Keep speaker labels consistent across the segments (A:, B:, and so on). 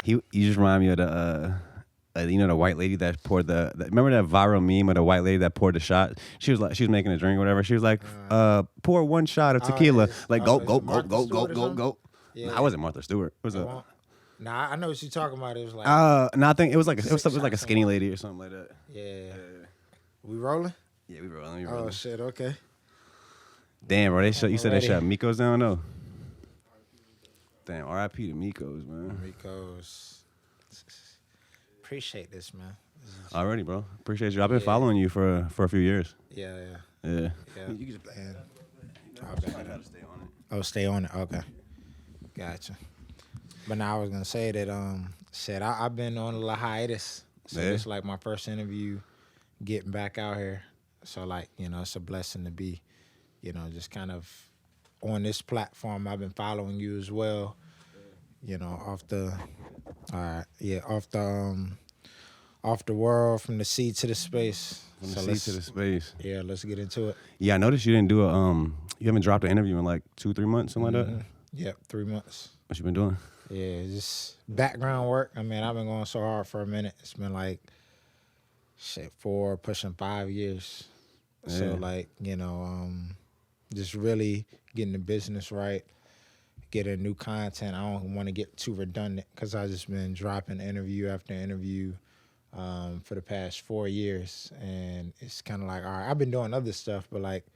A: You just remind me of the white lady that poured remember that viral meme of the white lady that poured the shot? She was making a drink or whatever. She was like, pour one shot of tequila. Like, go,
B: is
A: go,
B: it
A: go,
B: Martha
A: go, go,
B: Stewart or
A: go,
B: something?
A: go.
B: Yeah.
A: Nah, I wasn't Martha Stewart. It was
B: Nah, I know what you're talking about. It was like
A: no, I think it was like
B: six
A: it was like a
B: shots
A: skinny
B: in one.
A: lady or something like that.
B: Yeah. We rolling?
A: Yeah, we rolling.
B: Oh shit. Okay.
A: Damn, bro. You said they
B: Alrighty.
A: shut Miko's down though. Damn, R.I.P. to Miko's, man.
B: Rico's. Appreciate this, man.
A: Already, bro. Appreciate you. I've been
B: Yeah.
A: following you for a few years.
B: Yeah.
A: Yeah.
B: You can just play.
A: Stay on it.
B: Oh, stay on it. Okay. Gotcha. But now I was gonna say that I've been on a little hiatus. So
A: Yeah.
B: it's like my first interview getting back out here. So like, it's a blessing to be, just kind of on this platform. I've been following you as well. Off the world, from the sea to the space.
A: From the sea to the space.
B: Yeah, let's get into it.
A: Yeah, I noticed you didn't do you haven't dropped an interview in like 2-3 months, something like that.
B: Yep, 3 months.
A: What you been doing?
B: Yeah, just background work. I mean, I've been going so hard for a minute. It's been like 4 pushing 5 years.
A: Yeah.
B: So like, just really getting the business right, getting new content. I don't want to get too redundant because I just been dropping interview after interview for the past 4 years, and it's kind of like, all right, I've been doing other stuff, but like,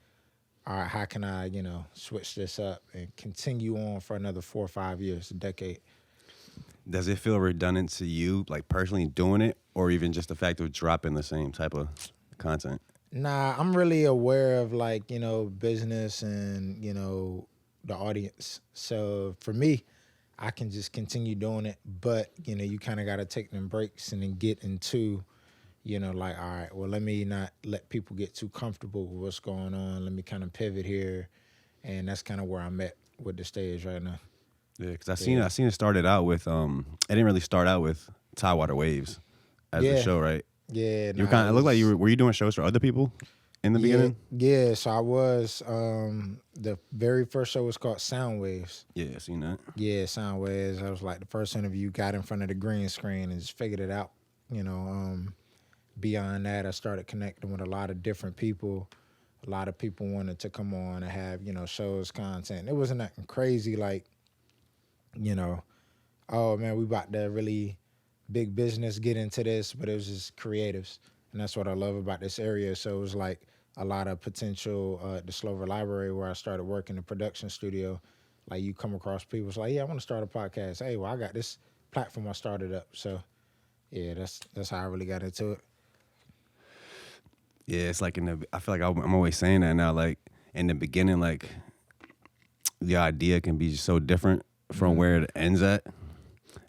B: all right, how can I, switch this up and continue on for another 4 or 5 years, a decade?
A: Does it feel redundant to you, like personally doing it, or even just the fact of dropping the same type of content?
B: Nah, I'm really aware of like, business and, the audience. So for me, I can just continue doing it, but, you kind of got to take them breaks and then get into, like, all right, well, let me not let people get too comfortable with what's going on. Let me kind of pivot here. And that's kind of where I'm at with the stage right now.
A: Yeah, because I seen it started out with it didn't really start out with Tidewater Waves as the show, right?
B: Yeah.
A: You kind of looked like were you doing shows for other people in the beginning?
B: Yeah, so I was, the very first show was called Sound Waves.
A: Yeah, I seen that.
B: Yeah, Sound Waves. I was like the first interview, got in front of the green screen and just figured it out, Beyond that, I started connecting with a lot of different people. A lot of people wanted to come on and have, shows, content. It wasn't nothing crazy like, oh man, we about to really big business get into this, but it was just creatives. And that's what I love about this area. So it was like a lot of potential at the Slover Library where I started working in the production studio. Like you come across people, it's like, yeah, I want to start a podcast. Hey, well, I got this platform I started up. So yeah, that's how I really got into it.
A: Yeah, it's like I feel like I'm always saying that now. Like in the beginning, like the idea can be so different from where it ends at.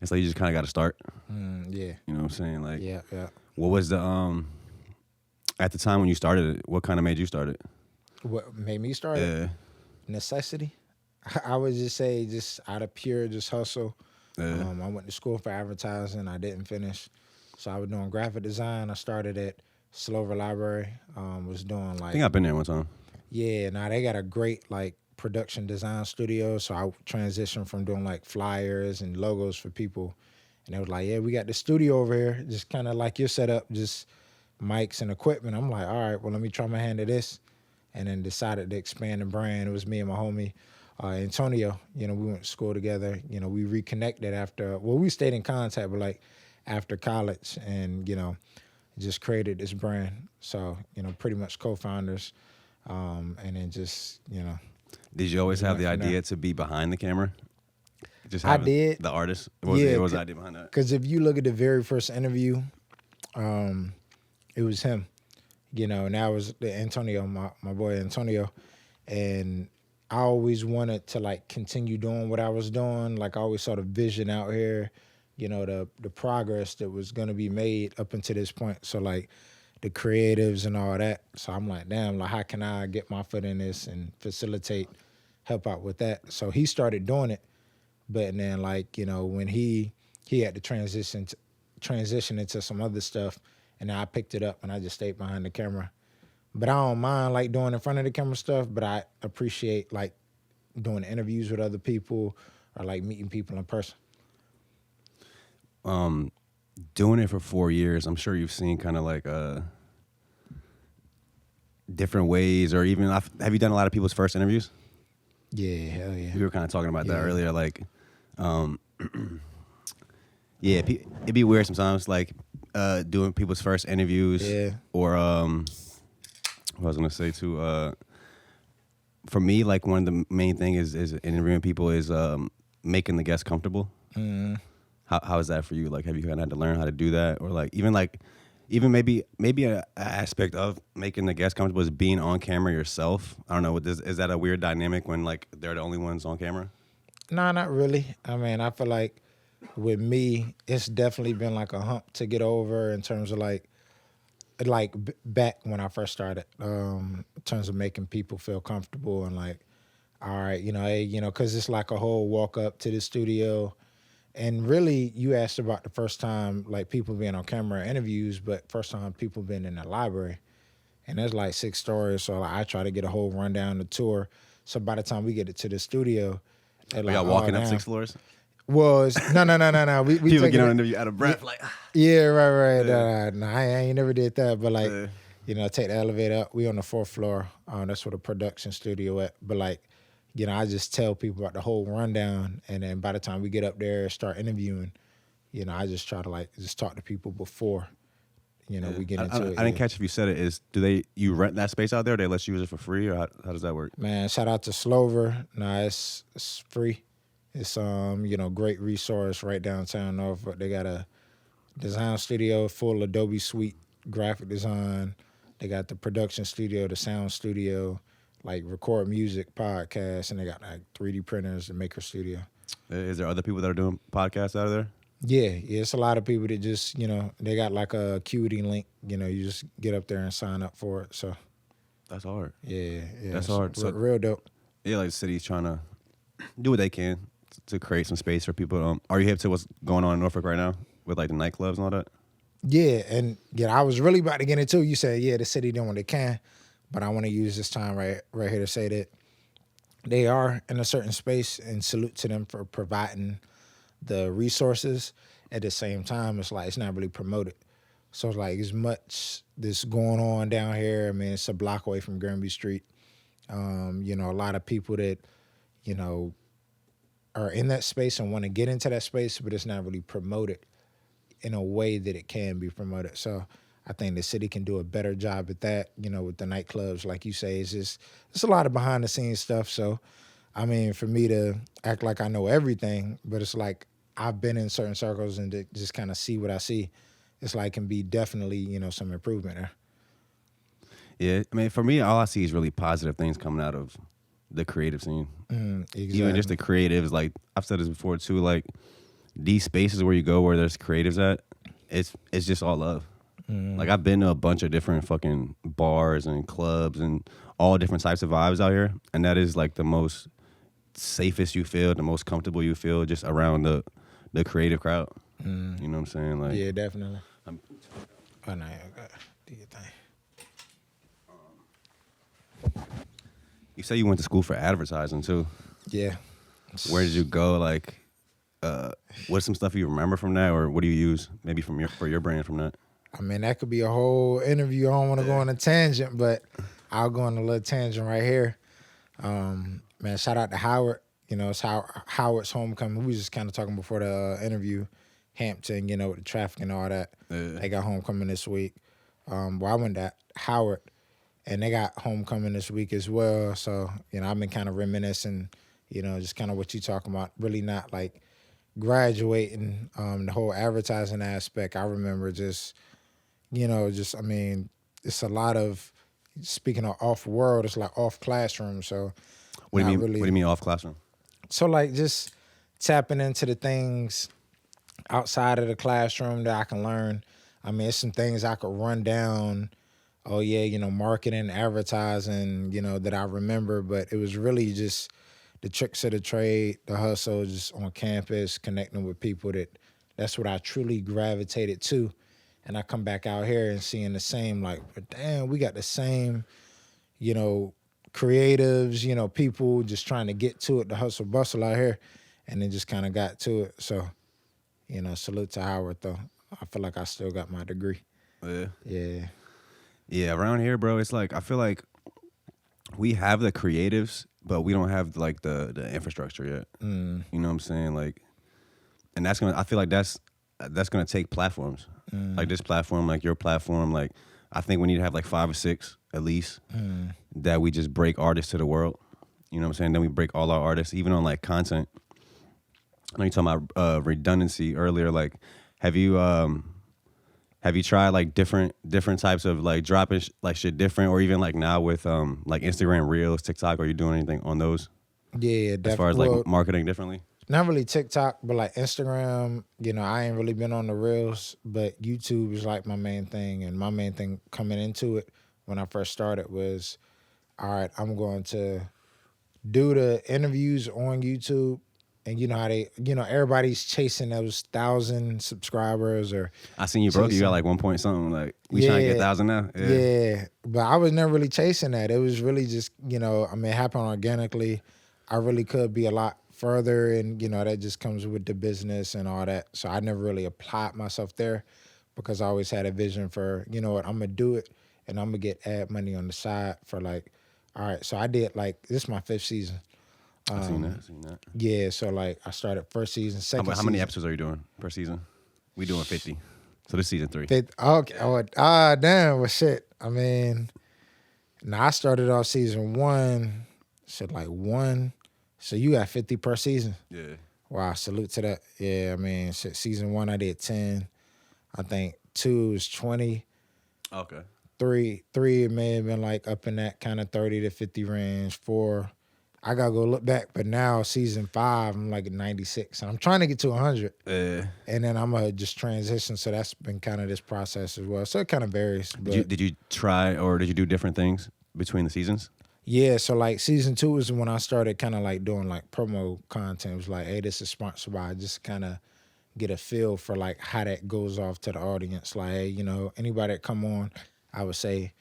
A: It's like you just kind of got to start.
B: Yeah.
A: You know what I'm saying? Like,
B: Yeah.
A: what was the at the time when you started it? What kind of made you start it?
B: What made me start it?
A: Yeah.
B: Necessity. I would just say just out of pure just hustle.
A: Yeah.
B: I went to school for advertising. I didn't finish. So I was doing graphic design. I started at Slover Library. Was doing like...
A: I think I've been there one time.
B: Yeah, they got a great like production design studio. So I transitioned from doing like flyers and logos for people. And they was like, yeah, we got the studio over here. Just kind of like your setup, just mics and equipment. I'm like, all right, well, let me try my hand at this. And then decided to expand the brand. It was me and my homie, Antonio. We went to school together. We reconnected after, well, we stayed in contact, but like after college and, just created this brand. So, pretty much co-founders. And then just,
A: Did you always have the idea to be behind the camera? Just
B: I did.
A: The artist? What was the idea behind that?
B: Because if you look at the very first interview, it was him. And that was the Antonio, my boy Antonio. And I always wanted to like continue doing what I was doing. Like I always saw the vision out here, the progress that was going to be made up until this point. So like the creatives and all that. So I'm like, damn, like how can I get my foot in this and facilitate, help out with that? So he started doing it. But then like, when he had to transition into some other stuff, and I picked it up and I just stayed behind the camera. But I don't mind like doing in front of the camera stuff, but I appreciate like doing interviews with other people or like meeting people in person.
A: doing it for 4 years, I'm sure you've seen kind of like different ways, or even have you done a lot of people's first interviews?
B: Yeah, hell yeah.
A: We were kind of talking about that
B: Yeah.
A: earlier. Like, yeah, it'd be weird sometimes, like doing people's first interviews,
B: Yeah.
A: or what I was gonna say too. For me, like one of the main thing is interviewing people is making the guests comfortable.
B: Mm.
A: How is that for you? Like, have you kind of had to learn how to do that, or even maybe a aspect of making the guests comfortable is being on camera yourself? I don't know. Is that a weird dynamic when like they're the only ones on camera?
B: No, not really. I mean, I feel like with me, it's definitely been like a hump to get over in terms of like back when I first started, in terms of making people feel comfortable and like, all right, hey, because it's like a whole walk up to the studio. And really, you asked about the first time, like people being on camera interviews, but first time people being in the library. And there's like 6 stories. So like, I try to get a whole rundown, the tour. So by the time we get it to the studio, they're
A: We
B: like,
A: got
B: oh,
A: walking up
B: damn.
A: 6 floors.
B: Was no. We
A: People
B: take
A: get on
B: it.
A: an interview out of breath, like
B: Yeah, right.
A: Yeah.
B: No, I ain't never did that. But like,
A: Yeah.
B: take the elevator up. We on the 4th floor. That's where the production studio at. But like, I just tell people about the whole rundown, and then by the time we get up there and start interviewing, I just try to like just talk to people before, we get into it.
A: I didn't catch if you said it. You rent that space out there? Or they let you use it for free, or how does that work?
B: Man, shout out to Slover. Nah, it's free. It's great resource right downtown Norfolk. They got a design studio, full Adobe Suite graphic design. They got the production studio, the sound studio, like record music, podcasts, and they got like 3D printers, the maker studio.
A: Is there other people that are doing podcasts out of there?
B: Yeah, it's a lot of people that just, they got like a Acuity link. You just get up there and sign up for it. So
A: That's hard.
B: yeah,
A: That's hard. So,
B: real dope.
A: Yeah, like the city's trying to do what they can to create some space for people. Are you hip to what's going on in Norfolk right now with like the nightclubs and all that?
B: Yeah, and I was really about to get into it. You said, yeah, the city doing what they can, but I want to use this time right here to say that they are in a certain space, and salute to them for providing the resources. At the same time, it's like it's not really promoted. So it's like as much this going on down here. I mean, it's a block away from Granby Street. A lot of people that, are in that space and want to get into that space, but it's not really promoted in a way that it can be promoted. So I think the city can do a better job at that, with the nightclubs, like you say. It's a lot of behind the scenes stuff. So, I mean, for me to act like I know everything, but it's like I've been in certain circles and to just kind of see what I see, it's like can be definitely, some improvement there.
A: Yeah, I mean, for me, all I see is really positive things coming out of the creative scene.
B: Exactly.
A: Even just the creatives, like I've said this before too, like these spaces where you go where there's creatives at, it's just all love. Like I've been to a bunch of different fucking bars and clubs and all different types of vibes out here, and that is like the most safest you feel, the most comfortable you feel, just around the creative crowd. You know what I'm saying? Like,
B: yeah, definitely. Oh no, do your thing.
A: You say you went to school for advertising too.
B: Yeah.
A: Where did you go? Like, what's some stuff you remember from that, or what do you use maybe for your brand from that?
B: I mean, that could be a whole interview. I don't want to go on a tangent, but I'll go on a little tangent right here. Man, shout out to Howard. It's Howard's homecoming. We was just kind of talking before the interview. Hampton, with the traffic and all that. They got homecoming this week. Well, I went to Howard, and they got homecoming this week as well. So, I've been kind of reminiscing, just kind of what you talking about. Really not like graduating, the whole advertising aspect. I remember just, I mean, it's a lot of, speaking of off world, it's like off classroom. So
A: What do you mean?
B: really,
A: What do you mean off classroom?
B: So like just tapping into the things outside of the classroom that I can learn. I mean, it's some things I could run down. Oh yeah, marketing, advertising, that I remember, but it was really just the tricks of the trade, the hustle, just on campus, connecting with people. That's what I truly gravitated to. And I come back out here and seeing the same, like, damn, we got the same, creatives, people just trying to get to it, the hustle bustle out here. And then just kind of got to it. So, salute to Howard though. I feel like I still got my degree.
A: Yeah.
B: Yeah.
A: Yeah, around here, bro, it's like I feel like we have the creatives, but we don't have like the infrastructure yet.
B: Mm.
A: You know what I'm saying? Like, and I feel like that's gonna take platforms. Like this platform, like your platform, like I think we need to have like 5 or 6 at least that we just break artists to the world. You know what I'm saying? Then we break all our artists, even on like content. I know you talking about redundancy earlier. Like, have you tried like different types of like dropping like shit different, or even like now with like Instagram Reels, TikTok? Are you doing anything on those
B: Yeah,
A: as far as like marketing differently?
B: Not really TikTok, but like Instagram, I ain't really been on the Reels, but YouTube is like my main thing. And my main thing coming into it when I first started was, all right, I'm going to do the interviews on YouTube. And you know how everybody's chasing those 1,000 subscribers or.
A: I seen you broke. You got like 1 point something. Like we trying to get 1,000 now.
B: Yeah, but I was never really chasing that. It was really just it happened organically. I really could be a lot further, and that just comes with the business and all that. So I never really applied myself there because I always had a vision for I'm gonna do it and I'm gonna get ad money on the side for like, all right. So I did like this is my 5th season.
A: I've seen that.
B: Yeah, so like I started first season, second season.
A: How many episodes are you doing per season? We doing 50. So this season 3.
B: Okay. Damn. Well, shit. I mean, I started off season 1. Shit, like 1. So you got 50 per season.
A: Yeah.
B: Wow. Salute to that. Yeah. I mean, shit, season 1 I did 10. I think 2 is 20.
A: Okay.
B: 3 it may have been like up in that kind of 30 to 50 range. 4. I gotta go look back, but now season 5, I'm like at 96, and I'm trying to get to 100.
A: Yeah.
B: And then I'm gonna just transition. So that's been kind of this process as well. So it kind of varies. But
A: Did you try or did you do different things between the seasons?
B: yeah, so like season 2 is when I started kind of like doing like promo content. It was like, hey, this is sponsored by. Just kind of get a feel for like how that goes off to the audience. Like, hey, anybody that come on, I would say,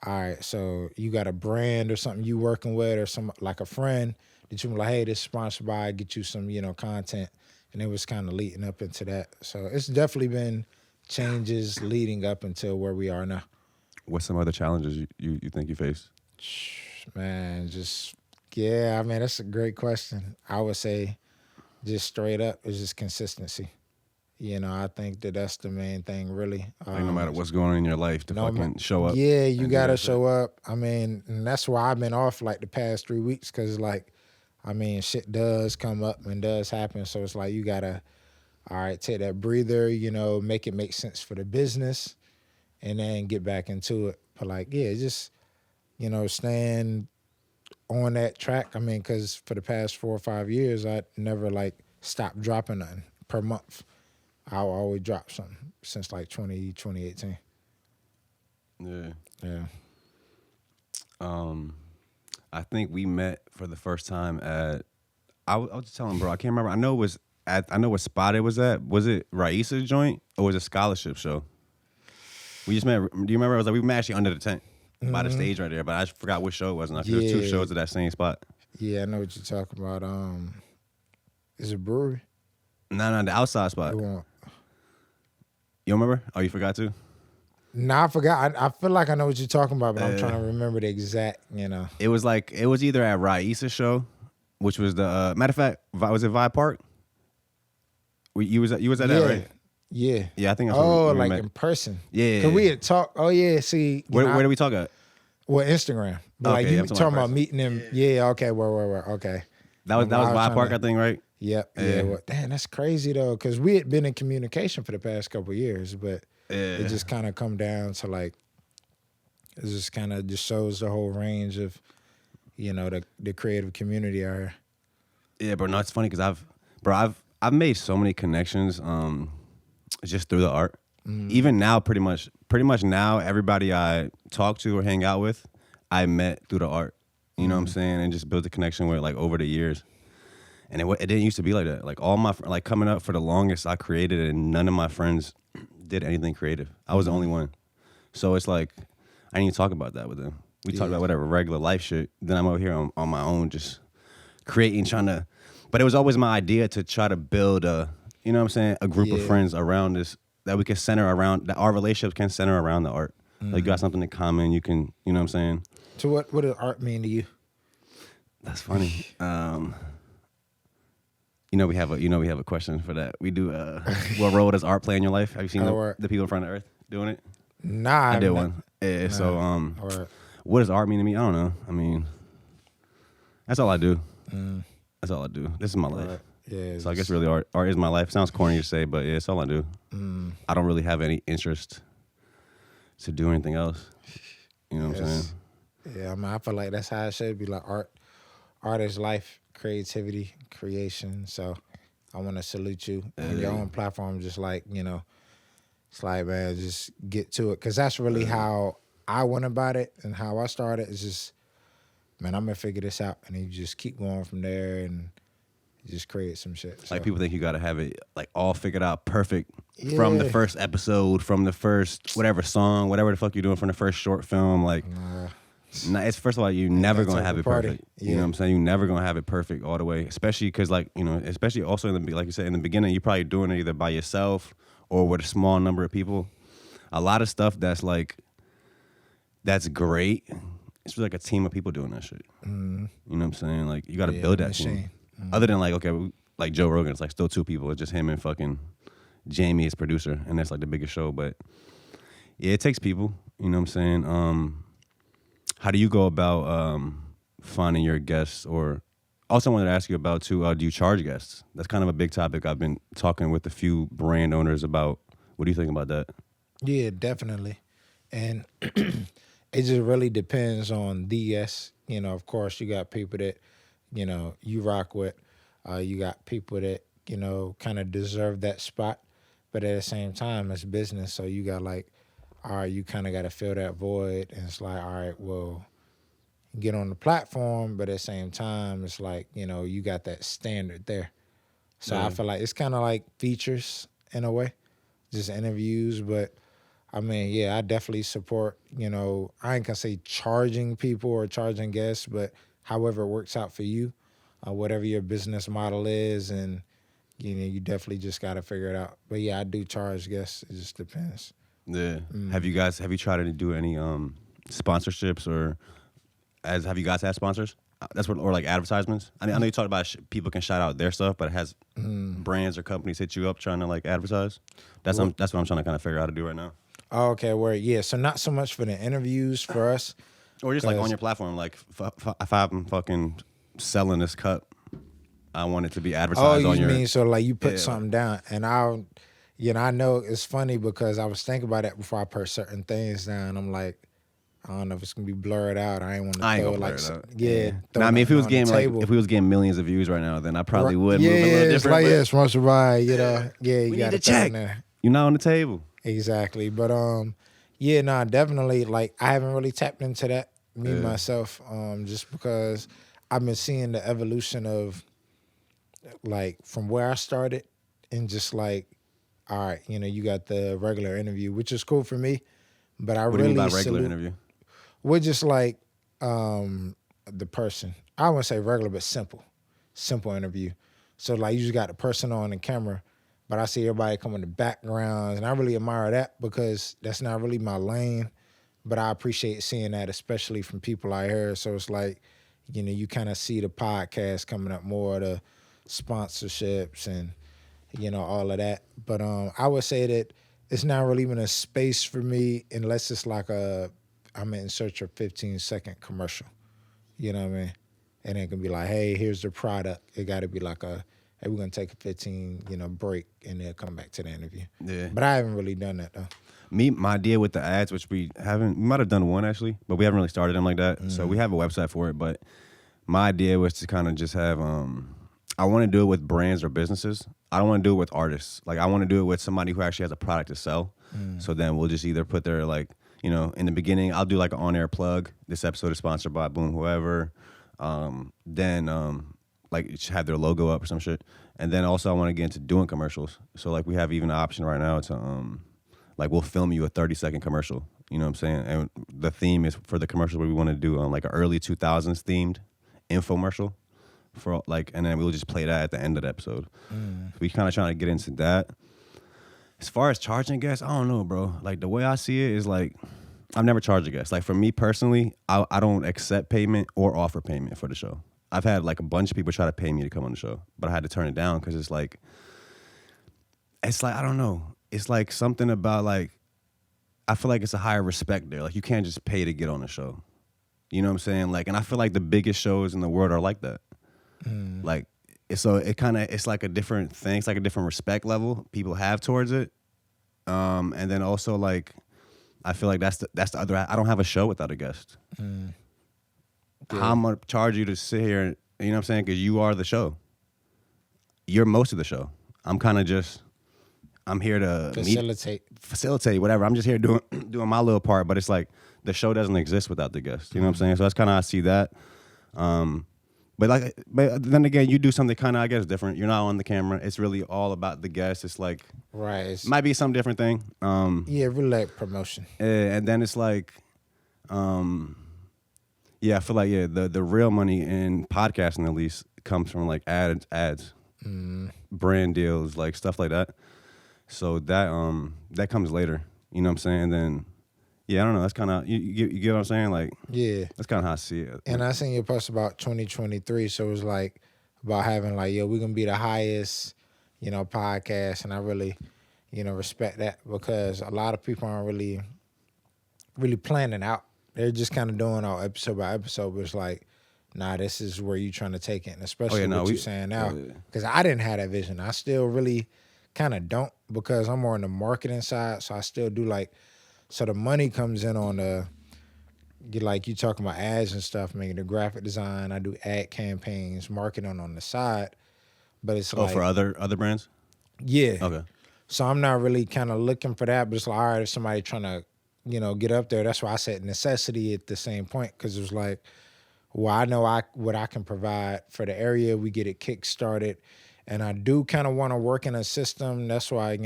B: all right, so you got a brand or something you working with or some like a friend that you were like, hey, this is sponsored by, get you some, content. And it was kind of leading up into that. So it's definitely been changes leading up until where we are now.
A: What's some other challenges you think you face?
B: Man, that's a great question. I would say just straight up is just consistency. I think that's the main thing, really.
A: Like no matter what's going on in your life, to fucking show up.
B: Yeah, you got to show up. I mean, and that's why I've been off like the past 3 weeks because, like, I mean, shit does come up and does happen. So it's like you got to, all right, take that breather, make it make sense for the business and then get back into it. But, like, yeah, just, staying on that track. I mean, because for the past 4 or 5 years, I never, like, stopped dropping nothing per month. I'll always drop something since like 2018.
A: Yeah. I think we met for the first time at. I was just telling bro, I can't remember. I know what spot it was at. Was it Raisa's joint or was it a scholarship show? We just met. Do you remember? It was like we met actually under the tent by the stage right there, but I just forgot which show it was. And there's 2 shows at that same spot.
B: Yeah, I know what you're talking about. Is it brewery?
A: No, the outside spot. You remember? Oh, you forgot to?
B: No, I forgot. I feel like I know what you're talking about, but I'm trying to remember the exact,
A: It was either at Raisa's show, which was the, matter of fact, was it Vibe Park? You was at that, right?
B: Yeah.
A: Yeah, I think that's
B: what
A: we
B: like
A: met.
B: In person.
A: Yeah.
B: Because we had talked, see.
A: Where did we talk at?
B: Well, Instagram. But
A: okay,
B: like you talking about meeting them. Yeah, okay, where, okay.
A: That was Vibe Park, I think, right?
B: Yep. Yeah. Well, damn, that's crazy though, because we had been in communication for the past couple of years, but it just kind of come down to like, it just kind of just shows the whole range of, the creative community out here.
A: Yeah, bro. No, it's funny because I've made so many connections, just through the art. Even now, pretty much now, everybody I talk to or hang out with, I met through the art. You know what I'm saying, and just built a connection with like over the years. And it didn't used to be like that. Like all my like coming up for the longest, I created, and none of my friends did anything creative. I was the only one. So it's like I didn't even talk about that with them. We talked about whatever regular life shit. Then I'm over here on my own, just creating, trying to. But it was always my idea to try to build a you know what I'm saying, a group of
B: Yeah.
A: friends around this that we can center around, that our relationships can center around the art. Like you got something in common, you can, you know what I'm saying?
B: So what does art mean to you?
A: That's funny. We have a question for that. We do what role does art play in your life? Have you seen the people in front of Earth doing it?
B: Nah,
A: I did one. Yeah,
B: nah.
A: So what does art mean to me? I don't know. I mean, that's all I do. That's all I do. This is my life.
B: Yeah.
A: So I guess really art is my life. Sounds corny to say, but yeah, it's all I do. I don't really have any interest to do anything else. You know what I'm saying?
B: Yeah, I mean, I feel like that's how it should be. Like art is life, creativity, creation. So I want to salute you on your own platform. Just like, it's like, man, just get to it. Because that's really how I went about it and how I started. It's just, man, I'm going to figure this out. And then you just keep going from there and just create some shit. So.
A: Like people think you got to have it like all figured out perfect from the first episode, from the first whatever song, whatever the fuck you're doing from the first short film. Like, it's first of all, you're never going to have it perfect. You know what I'm saying? You're never going to have it perfect all the way, especially because especially also like you said, in the beginning, you're probably doing it either by yourself or with a small number of people. A lot of stuff that's great. It's like a team of people doing that shit. You know what I'm saying? Like, you got to build that team. Other than like Joe Rogan, it's like still two people. It's just him and fucking Jamie, his producer, and that's like the biggest show. But yeah, it takes people. You know what I'm saying? How do you go about finding your guests? Or also, I wanted to ask you about too. Do you charge guests? That's kind of a big topic. I've been talking with a few brand owners about. What do you think about that? Yeah,
B: definitely. And it just really depends on the guests. Of course, you got people that you rock with. You got people that, kind of deserve that spot. But at the same time, it's business. So you got all right, you kind of got to fill that void. And it's like, all right, well, get on the platform. But at the same time, it's like, you got that standard there. So I feel like it's kind of like features in a way, just interviews. But I mean, yeah, I definitely support, I ain't going to say charging people or charging guests, but however it works out for you, whatever your business model is, and you definitely just got to figure it out. But yeah, I do charge guests. It just depends.
A: Yeah. Have you tried to do any sponsorships or have you guys had sponsors? Or like advertisements? I know you talked about people can shout out their stuff, but it has brands or companies hit you up trying to like advertise. That's what I'm trying to kind of figure out how to do right now.
B: Oh, okay. So not so much for the interviews for us.
A: Or just like on your platform, like if I'm fucking selling this cup, I want it to be advertised on your...
B: Oh, you mean so like you put something down, and I know it's funny because I was thinking about that before I put certain things down. I'm like, I don't know if it's gonna be blurred out. I ain't want to throw it out. Yeah.
A: Now, I mean, if we was getting millions of views right now, then I probably would move a little different.
B: It's like sponsored by, you
A: we got to check. You're not on the table.
B: Exactly, but definitely. Like I haven't really tapped into that myself, just because I've been seeing the evolution of like from where I started, and just like, all right, you got the regular interview, which is cool for me, but
A: what do you mean by regular interview?
B: We're just like the person. I wouldn't say regular, but simple interview. So like you just got the person on the camera. But I see everybody come in the background, and I really admire that because that's not really my lane. But I appreciate seeing that, especially from people I hear. So it's like, you kind of see the podcast coming up more, the sponsorships and, all of that. But I would say that it's not really even a space for me unless it's like I'm in search of 15-second commercial. You know what I mean? And it can be like, hey, here's the product. It got to be like hey, we're going to take a 15, break, and then come back to the interview. Yeah. But I haven't really done that, though.
A: My idea with the ads, which we might have done one, actually, but we haven't really started them like that. Mm-hmm. So we have a website for it, but my idea was to kind of just have, I want to do it with brands or businesses. I don't want to do it with artists. Like, I want to do it with somebody who actually has a product to sell. Mm. So then we'll just either put their, like, in the beginning, I'll do like an on-air plug. This episode is sponsored by boom, whoever. Then like have their logo up or some shit. And then also I want to get into doing commercials. So like we have even an option right now to like we'll film you a 30-second commercial. You know what I'm saying? And the theme is for the commercial where we want to do like an early 2000s themed infomercial for like, and then we'll just play that at the end of the episode. We kind of trying to get into that. As far as charging guests, I don't know, bro. Like the way I see it is like, I've never charged a guest. Like for me personally, I don't accept payment or offer payment for the show. I've had like a bunch of people try to pay me to come on the show, but I had to turn it down because it's like, I don't know. It's like something about like, I feel like it's a higher respect there. Like you can't just pay to get on the show. You know what I'm saying? Like, and I feel like the biggest shows in the world are like that. Like, so it's like a different thing. It's like a different respect level people have towards it. And then also like, I feel like that's the other. I don't have a show without a guest.
B: Yeah.
A: How I'm gonna charge you to sit here? And, you know what I'm saying? Because you are the show. You're most of the show. I'm kind of just. I'm here to facilitate whatever. I'm just here doing my little part. But it's like the show doesn't exist without the guest. You know what I'm saying? So that's kind of how I see that. But then again, you do something kind of, I guess, different. You're not on the camera. It's really all about the guest. It's like,
B: right.
A: Might be some different thing.
B: Yeah, really like promotion.
A: And then it's like, yeah, I feel like the real money in podcasting at least comes from like ads, brand deals, like stuff like that. So that comes later. You know what I'm saying? And then. Yeah, I don't know. That's kind of, you get what I'm saying? Like,
B: yeah.
A: That's kind of how I see it.
B: And I seen your post about 2023, so it was like about having like, yo, we're going to be the highest, podcast. And I really, respect that because a lot of people aren't really planning out. They're just kind of doing all episode by episode, but it's like, nah, this is where you're trying to take it. And especially what you're saying now. Because I didn't have that vision. I still really kind of don't because I'm more on the marketing side, so I still do like, so the money comes in on you talking about ads and stuff, making the graphic design. I do ad campaigns, marketing on the side, but it's like
A: for other brands.
B: Yeah.
A: Okay.
B: So I'm not really kind of looking for that, but it's like all right, if somebody trying to get up there, that's why I said necessity at the same point because it was like, well, I know what I can provide for the area. We get it kick started, and I do kind of want to work in a system. That's why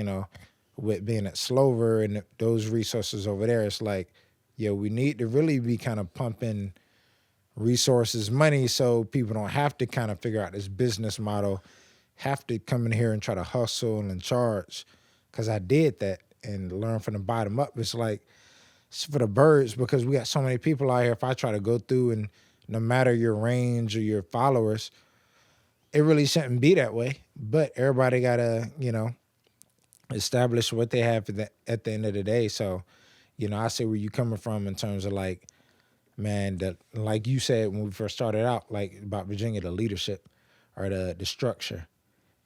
B: with being at Slover and those resources over there, it's like, we need to really be kind of pumping resources, money, so people don't have to kind of figure out this business model, have to come in here and try to hustle and charge. Because I did that and learn from the bottom up. It's like, it's for the birds because we got so many people out here. If I try to go through and no matter your range or your followers, it really shouldn't be that way. But everybody got to, establish what they have at the end of the day. So, I see where you coming from in terms of like, man, that like you said when we first started out, like about Virginia, the leadership or the structure.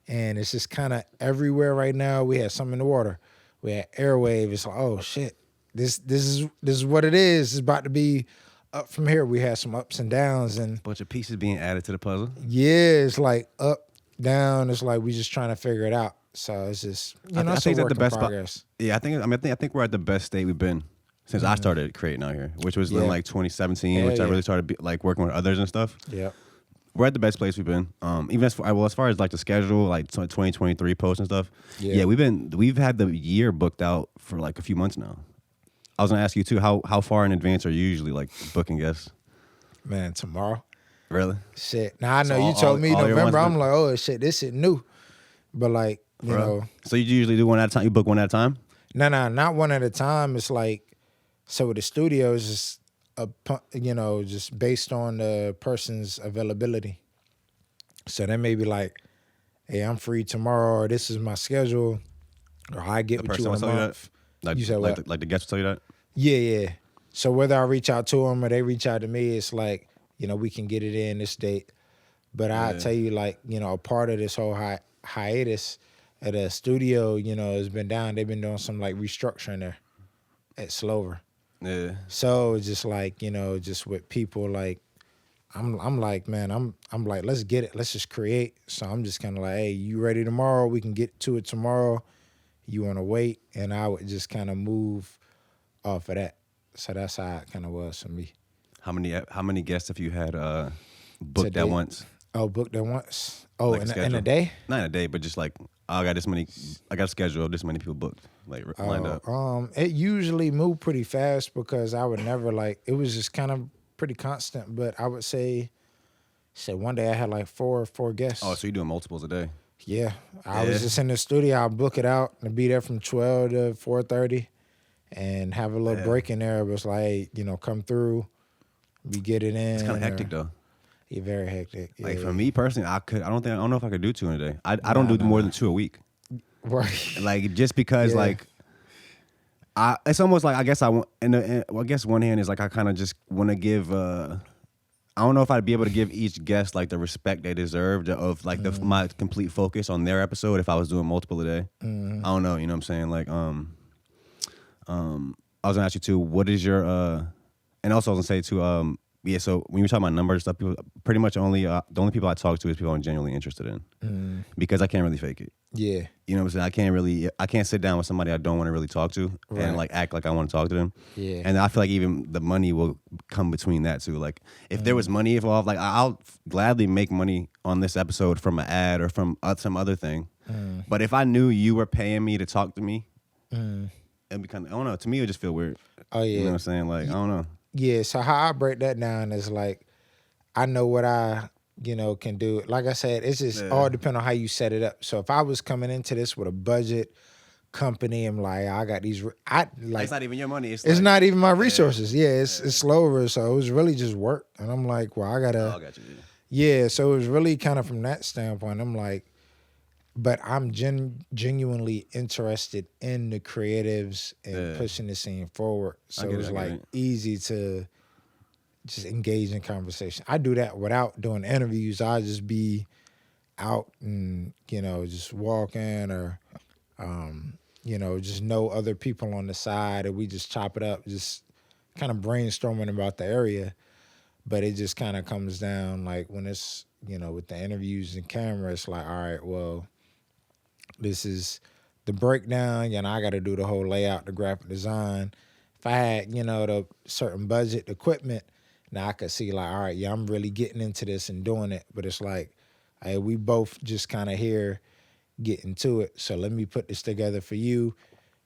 B: And it's just kind of everywhere right now. We had something in the water. We had airwave. It's like, oh shit, this is what it is. It's about to be up from here. We had some ups and downs and
A: bunch of pieces being added to the puzzle.
B: Yeah, it's like up, down. It's like we just trying to figure it out. So it's just
A: I think
B: work
A: the best
B: in progress.
A: Yeah, I think we're at the best state we've been since I started creating out here, which was in like 2017, which I really started like working with others and stuff.
B: Yeah,
A: we're at the best place we've been. Even as far as like the schedule, like 2023 posts and stuff. Yeah, we've had the year booked out for like a few months now. I was gonna ask you too, how far in advance are you usually like booking guests?
B: Man, tomorrow.
A: Really?
B: Shit. Now I know you told me November. I'm like, oh shit, this shit new. But like, you know.
A: So you usually do one at a time? You book one at a time?
B: No, not one at a time. It's like, so with the studio is just just based on the person's availability. So that may be like, hey, I'm free tomorrow, or this is my schedule, or I get with you in a month.
A: Like,
B: you said what?
A: Like the guest will tell you that?
B: Yeah. So whether I reach out to them or they reach out to me, it's like, we can get it in this date. But I tell you, like, a part of this whole hiatus at a studio, has been down. They've been doing some like restructuring there at Slover.
A: Yeah.
B: So it's just like, just with people like, I'm like, man, I'm like, let's get it. Let's just create. So I'm just kind of like, hey, you ready tomorrow? We can get to it tomorrow. You want to wait? And I would just kind of move off of that. So that's how it kind of was for me.
A: How many guests have you had booked
B: Today?
A: at once?
B: Oh, booked at once? Oh,
A: like
B: in a day?
A: Not in a day, but just like, I got a schedule of this many people booked, like lined up.
B: It usually moved pretty fast because I would never it was just kind of pretty constant, but I would say said one day I had like four guests.
A: Oh, so you're doing multiples a day?
B: Yeah, I was just in the studio. I'll book it out and be there from 12 to 4:30, and have a little break in there. It was like, come through, we get it in.
A: It's kind of hectic though.
B: Yeah, very hectic.
A: Like for me personally, I don't know if I could do 2 in a day. I don't do more than 2 a week.
B: Right.
A: Like just because it's almost like I guess I want. I guess one hand is like I kind of just want to give. I don't know if I'd be able to give each guest like the respect they deserve of like my complete focus on their episode if I was doing multiple a day. I don't know, you know what I'm saying? Like I was gonna ask you too, what is your and also I was gonna say too, yeah, so when you're talking about numbers and stuff, people pretty much the only people I talk to is people I'm genuinely interested in. Because I can't really fake it.
B: Yeah.
A: You know what I'm saying? I can't sit down with somebody I don't want to really talk to and like act like I want to talk to them.
B: Yeah.
A: And I feel like even the money will come between that too. Like if there was money involved, like I'll gladly make money on this episode from an ad or from some other thing. But if I knew you were paying me to talk to me, it'd be kind of, I don't know, to me it would just feel weird.
B: Oh yeah.
A: You know what I'm saying? Like, I don't know.
B: Yeah, so how I break that down is like, I know what I, can do. Like I said, it's just all depend on how you set it up. So if I was coming into this with a budget company, I'm like, I got these,
A: It's not even your money.
B: It's like, not even my resources. Yeah, it's slower. So it was really just work. And I'm like, well, I got you. Yeah, so it was really kind of from that standpoint. I'm like, but I'm genuinely interested in the creatives and pushing the scene forward. So it was like easy to just engage in conversation. I do that without doing interviews. I just be out and, just walking or, just know other people on the side, and we just chop it up, just kind of brainstorming about the area. But it just kind of comes down like when it's, with the interviews and camera, it's like, all right, well, this is the breakdown, I got to do the whole layout, the graphic design. If I had, the certain budget equipment, now I could see like, all right, I'm really getting into this and doing it. But it's like, hey, we both just kind of here getting to it. So let me put this together for you.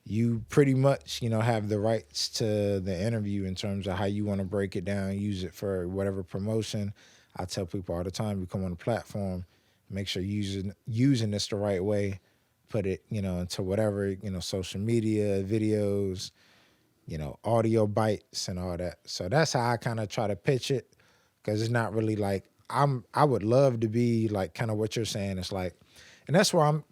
B: You pretty much, have the rights to the interview in terms of how you want to break it down, use it for whatever promotion. I tell people all the time, you come on the platform, make sure you're using this the right way. Put it, into whatever, social media, videos, audio bites and all that. So that's how I kind of try to pitch it, because it's not really like I would love to be like kind of what you're saying. It's like, and that's why I'm,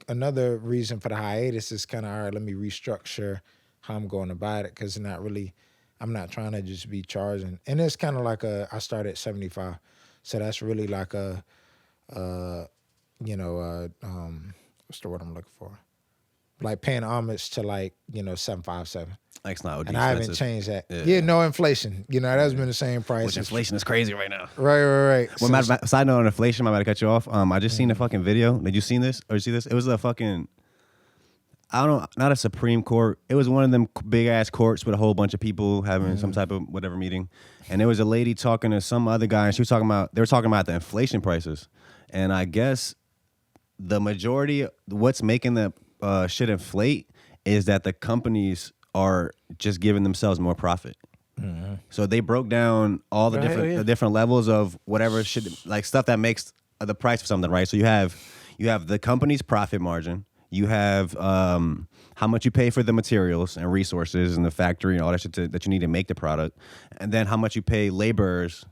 B: another reason for the hiatus is kind of, all right, let me restructure how I'm going about it, because I'm not trying to just be charging. And it's kind of like I started at 75. So that's really like what's the word I'm looking for? Like paying homage to 757.
A: Like it's not OD
B: and I haven't changed that. Yeah, no inflation. That's been the same price.
A: Which inflation is crazy right now.
B: Right.
A: Well, side note on inflation, I'm about to cut you off. I just seen a fucking video. Did you seen this? Or you see this? It was a fucking, I don't know, not a Supreme Court. It was one of them big ass courts with a whole bunch of people having some type of whatever meeting. And there was a lady talking to some other guy, and they were talking about the inflation prices. And I guess the majority, what's making the shit inflate is that the companies are just giving themselves more profit. So they broke down all the different levels of whatever shit, like stuff that makes the price of something, right? So you have the company's profit margin, you have how much you pay for the materials and resources and the factory and all that shit that you need to make the product, and then how much you pay laborers,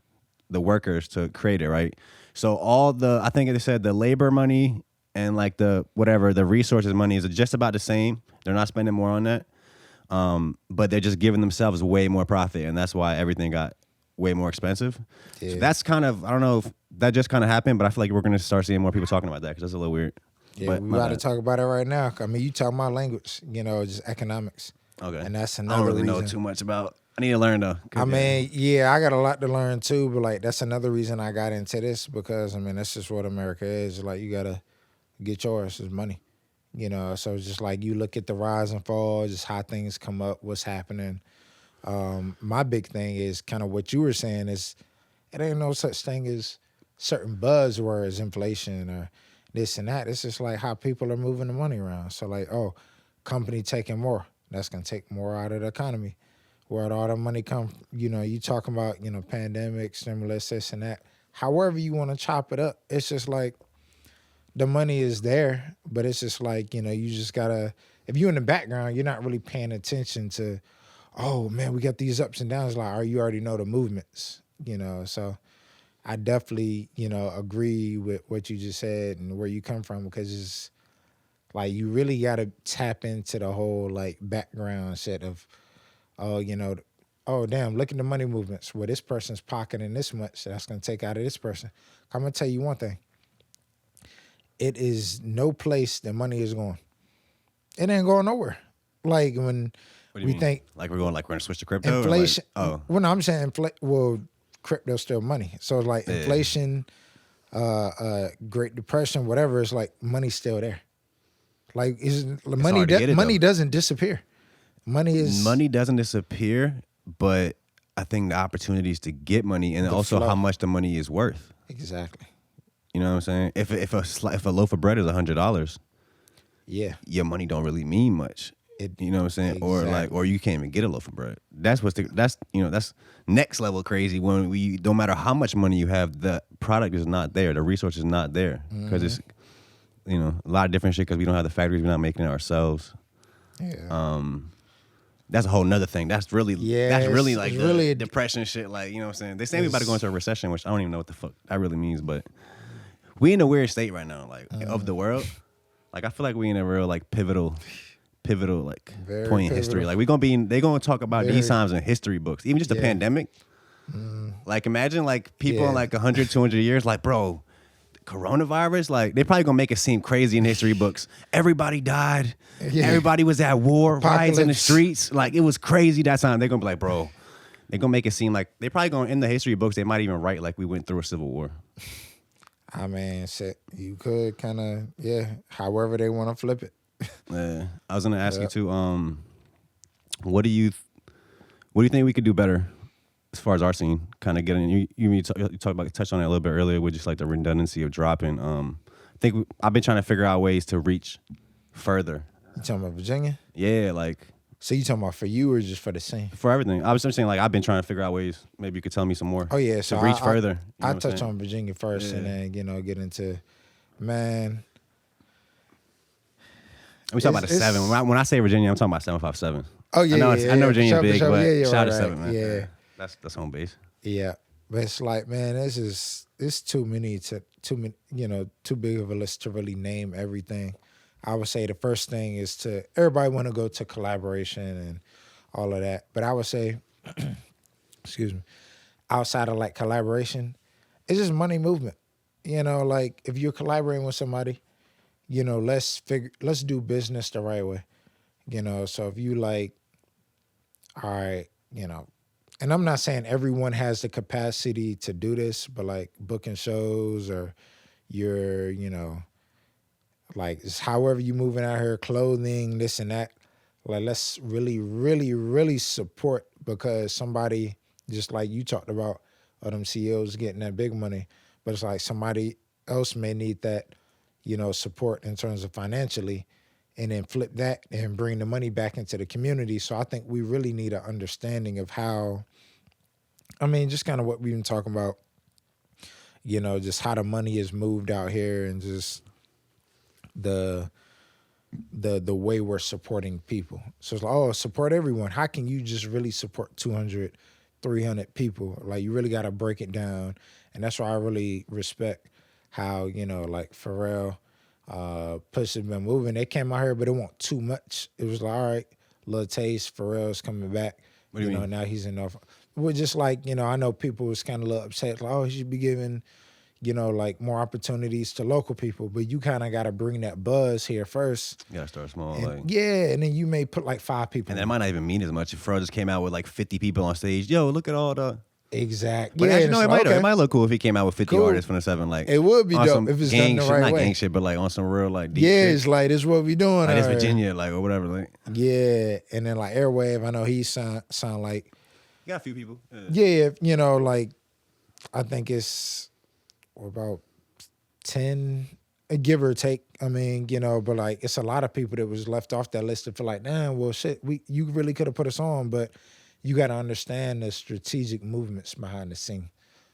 A: the workers, to create it, right? So I think they said the labor money and like the resources money is just about the same. They're not spending more on that. But they're just giving themselves way more profit, and that's why everything got way more expensive. Yeah. So that's kind of, I don't know if that just kind of happened, but I feel like we're going to start seeing more people talking about that because that's a little weird.
B: Yeah, but we got to talk about it right now. I mean, you talk my language, just economics.
A: Okay.
B: And that's another
A: I don't really
B: reason.
A: know too much about. I need to learn though.
B: I mean, yeah, I got a lot to learn too, but like that's another reason I got into this, because I mean that's just what America is. Like you gotta get yours, is money. So it's just like you look at the rise and fall, just how things come up, what's happening. My big thing is kind of what you were saying is it ain't no such thing as certain buzzwords, inflation or this and that. It's just like how people are moving the money around. So like, oh, company taking more. That's going to take more out of the economy. Where'd all the money come? You talking about, pandemic, stimulus, this and that. however you want to chop it up. It's just like the money is there, but it's just like, you just gotta, if you're in the background, you're not really paying attention to, oh man, we got these ups and downs. Like, you already know the movements, so I definitely, agree with what you just said and where you come from, because it's like, you really got to tap into the whole like background set of, oh, oh damn, look at the money movements. Well, this person's pocketing this much, so that's going to take out of this person. I'm going to tell you one thing. It is no place that money is going. It ain't going nowhere. Like when we think
A: like we're going to switch to crypto.
B: Inflation.
A: Oh,
B: well, no, I'm saying crypto's still money. So it's like inflation, Great Depression, whatever. It's like money's still there. Like money doesn't disappear.
A: Money doesn't disappear, but I think the opportunities to get money and also flow. How much the money is worth.
B: Exactly.
A: You know what I'm saying? If a loaf of bread is $100,
B: yeah, your
A: money don't really mean much. You know what I'm saying? Exactly. Or you can't even get a loaf of bread. That's next level crazy when no matter how much money you have, the product is not there, the resource is not there because it's a lot of different shit because we don't have the factories, we're not making it ourselves.
B: Yeah.
A: That's a whole nother thing. That's really like
B: really
A: depression shit. Like, you know what I'm saying? They say we about to go into a recession, which I don't even know what the fuck that really means, but we in a weird state right now, like of the world. Like I feel like we in a real like pivotal like point in history. Like they gonna talk about these times in history books. Even just the pandemic. Like imagine like people in like 100, 200 years, like, bro, coronavirus, like they probably gonna make it seem crazy in history books. Everybody died. Yeah. Everybody was at war, riots in the streets. Like it was crazy that time. They're gonna be like, bro, they're gonna make it seem like they probably gonna in the history books, they might even write like we went through a civil war.
B: I mean, shit, you could kind of, however they want to flip it.
A: Yeah. I was gonna ask you too, what do you think we could do better as far as our scene? Kind of getting you touched on it a little bit earlier with just like the redundancy of dropping. I think I've been trying to figure out ways to reach further.
B: You talking about Virginia?
A: Yeah, like.
B: So you talking about for you or just for the scene?
A: For everything. I was just saying, like, I've been trying to figure out ways. Maybe you could tell me some more.
B: Oh yeah, so
A: to reach further.
B: I touch on Virginia first, and then get into, man.
A: We talk about the 7. When I say Virginia, I'm talking about 757.
B: Oh yeah,
A: I know Virginia's big, but shout out to
B: right.
A: 7, man.
B: Yeah,
A: that's home base.
B: Yeah, but it's like, man, it's too big of a list to really name everything. I would say the first thing is everybody want to go to collaboration and all of that. But I would say, excuse me, outside of like collaboration, it's just money movement. Like if you're collaborating with somebody, let's do business the right way. So if you like, all right, and I'm not saying everyone has the capacity to do this, but like booking shows or you're, like it's however you moving out here, clothing, this and that. Like let's really, really, really support, because somebody just like you talked about, them CEOs getting that big money, but it's like somebody else may need that, support in terms of financially, and then flip that and bring the money back into the community. So I think we really need an understanding of how, just kind of what we've been talking about, just how the money is moved out here and just the way we're supporting people. So it's like, support everyone. How can you just really support 200, 300 people? Like you really got to break it down. And that's why I really respect how, like Pharrell, Push has been moving. They came out here, but it wasn't too much. It was like, all right, little taste, Pharrell's coming back.
A: What do you mean?
B: Now he's in Norfolk. We're just like, I know people was kind of a little upset, like, he should be giving, like more opportunities to local people, but you kind of got to bring that buzz here first.
A: You got to start small.
B: And then you may put like 5 people.
A: And that might not even mean as much if Pharrell just came out with like 50 people on stage. Yo, look at all the...
B: Exactly.
A: But actually, it might look cool if he came out with 50 artists from the 7. Like
B: it would be dope if it's done the right way.
A: Not gang shit, but like on some real like deep
B: shit.
A: It's
B: like this is what we doing.
A: Like it's Virginia, like or whatever. Like
B: and then like Airwave, I know he sound like.
A: You got a few people.
B: Yeah, like I think it's about 10, give or take. But like it's a lot of people that was left off that list to feel like, damn, well shit, you really could have put us on, but you got to understand the strategic movements behind the scene.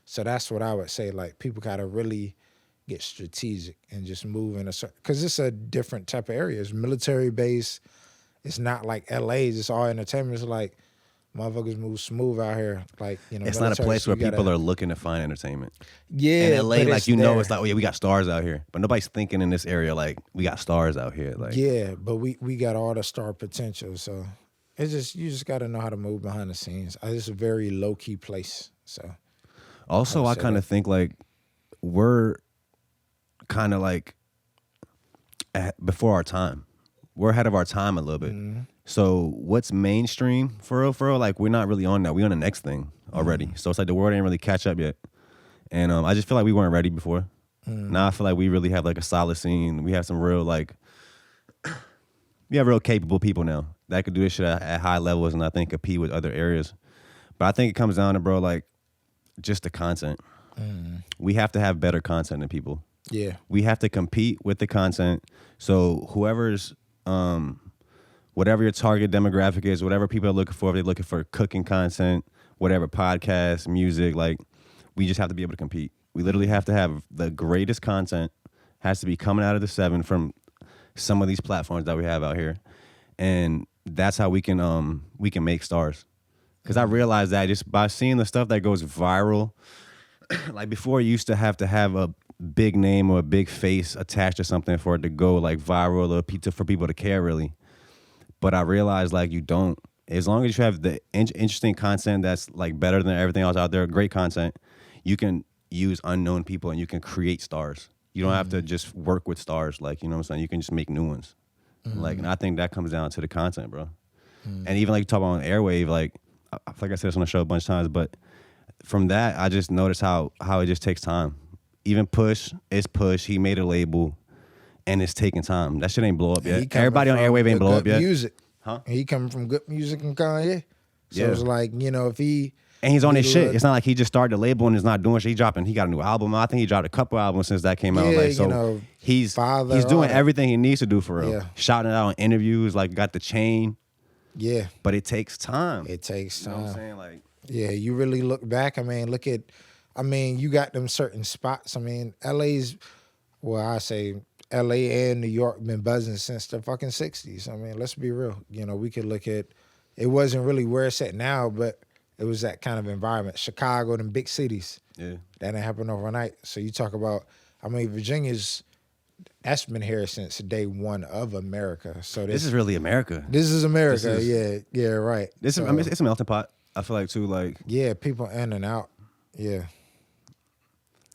B: So that's what I would say. Like people gotta really get strategic and just move in a certain, because it's a different type of area. It's military base. It's not like LA's. It's all entertainment. It's like motherfuckers move smooth out here. Like, you know,
A: It's not a
B: military,
A: place
B: so
A: where
B: you gotta,
A: people are looking to find entertainment.
B: yeah,
A: In LA,
B: but
A: like,
B: it's
A: you know,
B: there.
A: it's like, oh yeah, we got stars out here, but nobody's thinking in this area like we got stars out here. Like,
B: Yeah, but we got all the star potential. So it's just, you just got to know how to move behind the scenes. It's a very low key place. So
A: also,
B: would
A: I
B: say
A: kind
B: that.
A: of think like we're kind of like before our time. We're ahead of our time a little bit.
B: Mm-hmm.
A: So what's mainstream for real? Like we're not really on that. We're on the next thing already. So it's like the world ain't really catch up yet. And I just feel like we weren't ready before. Now I feel like we really have like a solid scene. We have some real like, we have real capable people now that could do this shit at high levels and I think compete with other areas. But I think it comes down to, bro, like just the content. We have to have better content than people.
B: Yeah.
A: We have to compete with the content. So whoever's, whatever your target demographic is, whatever people are looking for, if they're looking for cooking content, whatever, podcasts, music, like we just have to be able to compete. We literally have to have the greatest content, has to be coming out of the 7 from some of these platforms that we have out here. And that's how we can make stars. Because I realized that just by seeing the stuff that goes viral, like before you used to have a big name or a big face attached to something for it to go like viral or for people to care really. But I realized like you don't. As long as you have the interesting content that's like better than everything else out there, great content, you can use unknown people and you can create stars. You don't have to just work with stars, like, you know what I'm saying? You can just make new ones. Like, and I think that comes down to the content, bro. And even like you talk about on Airwave, like I said this on the show a bunch of times, but from that, I just noticed how it just takes time. Even Push, he made a label, and it's taking time. That shit ain't blow up yet. Everybody on Airwave ain't blow up yet.
B: Music.
A: Huh?
B: He coming from good music and Kanye. So
A: Yeah.
B: it's like, you know, if he...
A: And he's on his shit.
B: Look,
A: It's not like he just started the label and is not doing shit. He got a new album. I think he dropped a couple albums since that came out.
B: Yeah,
A: Like, so
B: you know,
A: he's
B: Father,
A: doing
B: all that.
A: everything he needs to do for real.
B: Yeah.
A: Shouting it out in interviews, like got the chain.
B: Yeah,
A: But it takes time.
B: it takes
A: You know what I'm
B: time.
A: saying? Like,
B: Yeah, you really look back. I mean, you got them certain spots. I mean, LA's, well, I say LA and New York been buzzing since the fucking 60s. I mean, let's be real. You know, we could look at, it wasn't really where it's at now, but it was that kind of environment. Chicago, them big cities.
A: yeah.
B: That didn't happen overnight. So you talk about, I mean, that's been here since day one of America. So
A: This is really America.
B: this is America.
A: this is-
B: yeah, right.
A: This
B: So,
A: I mean, it's a melting pot. I feel like too, like,
B: yeah, people in and out. Yeah.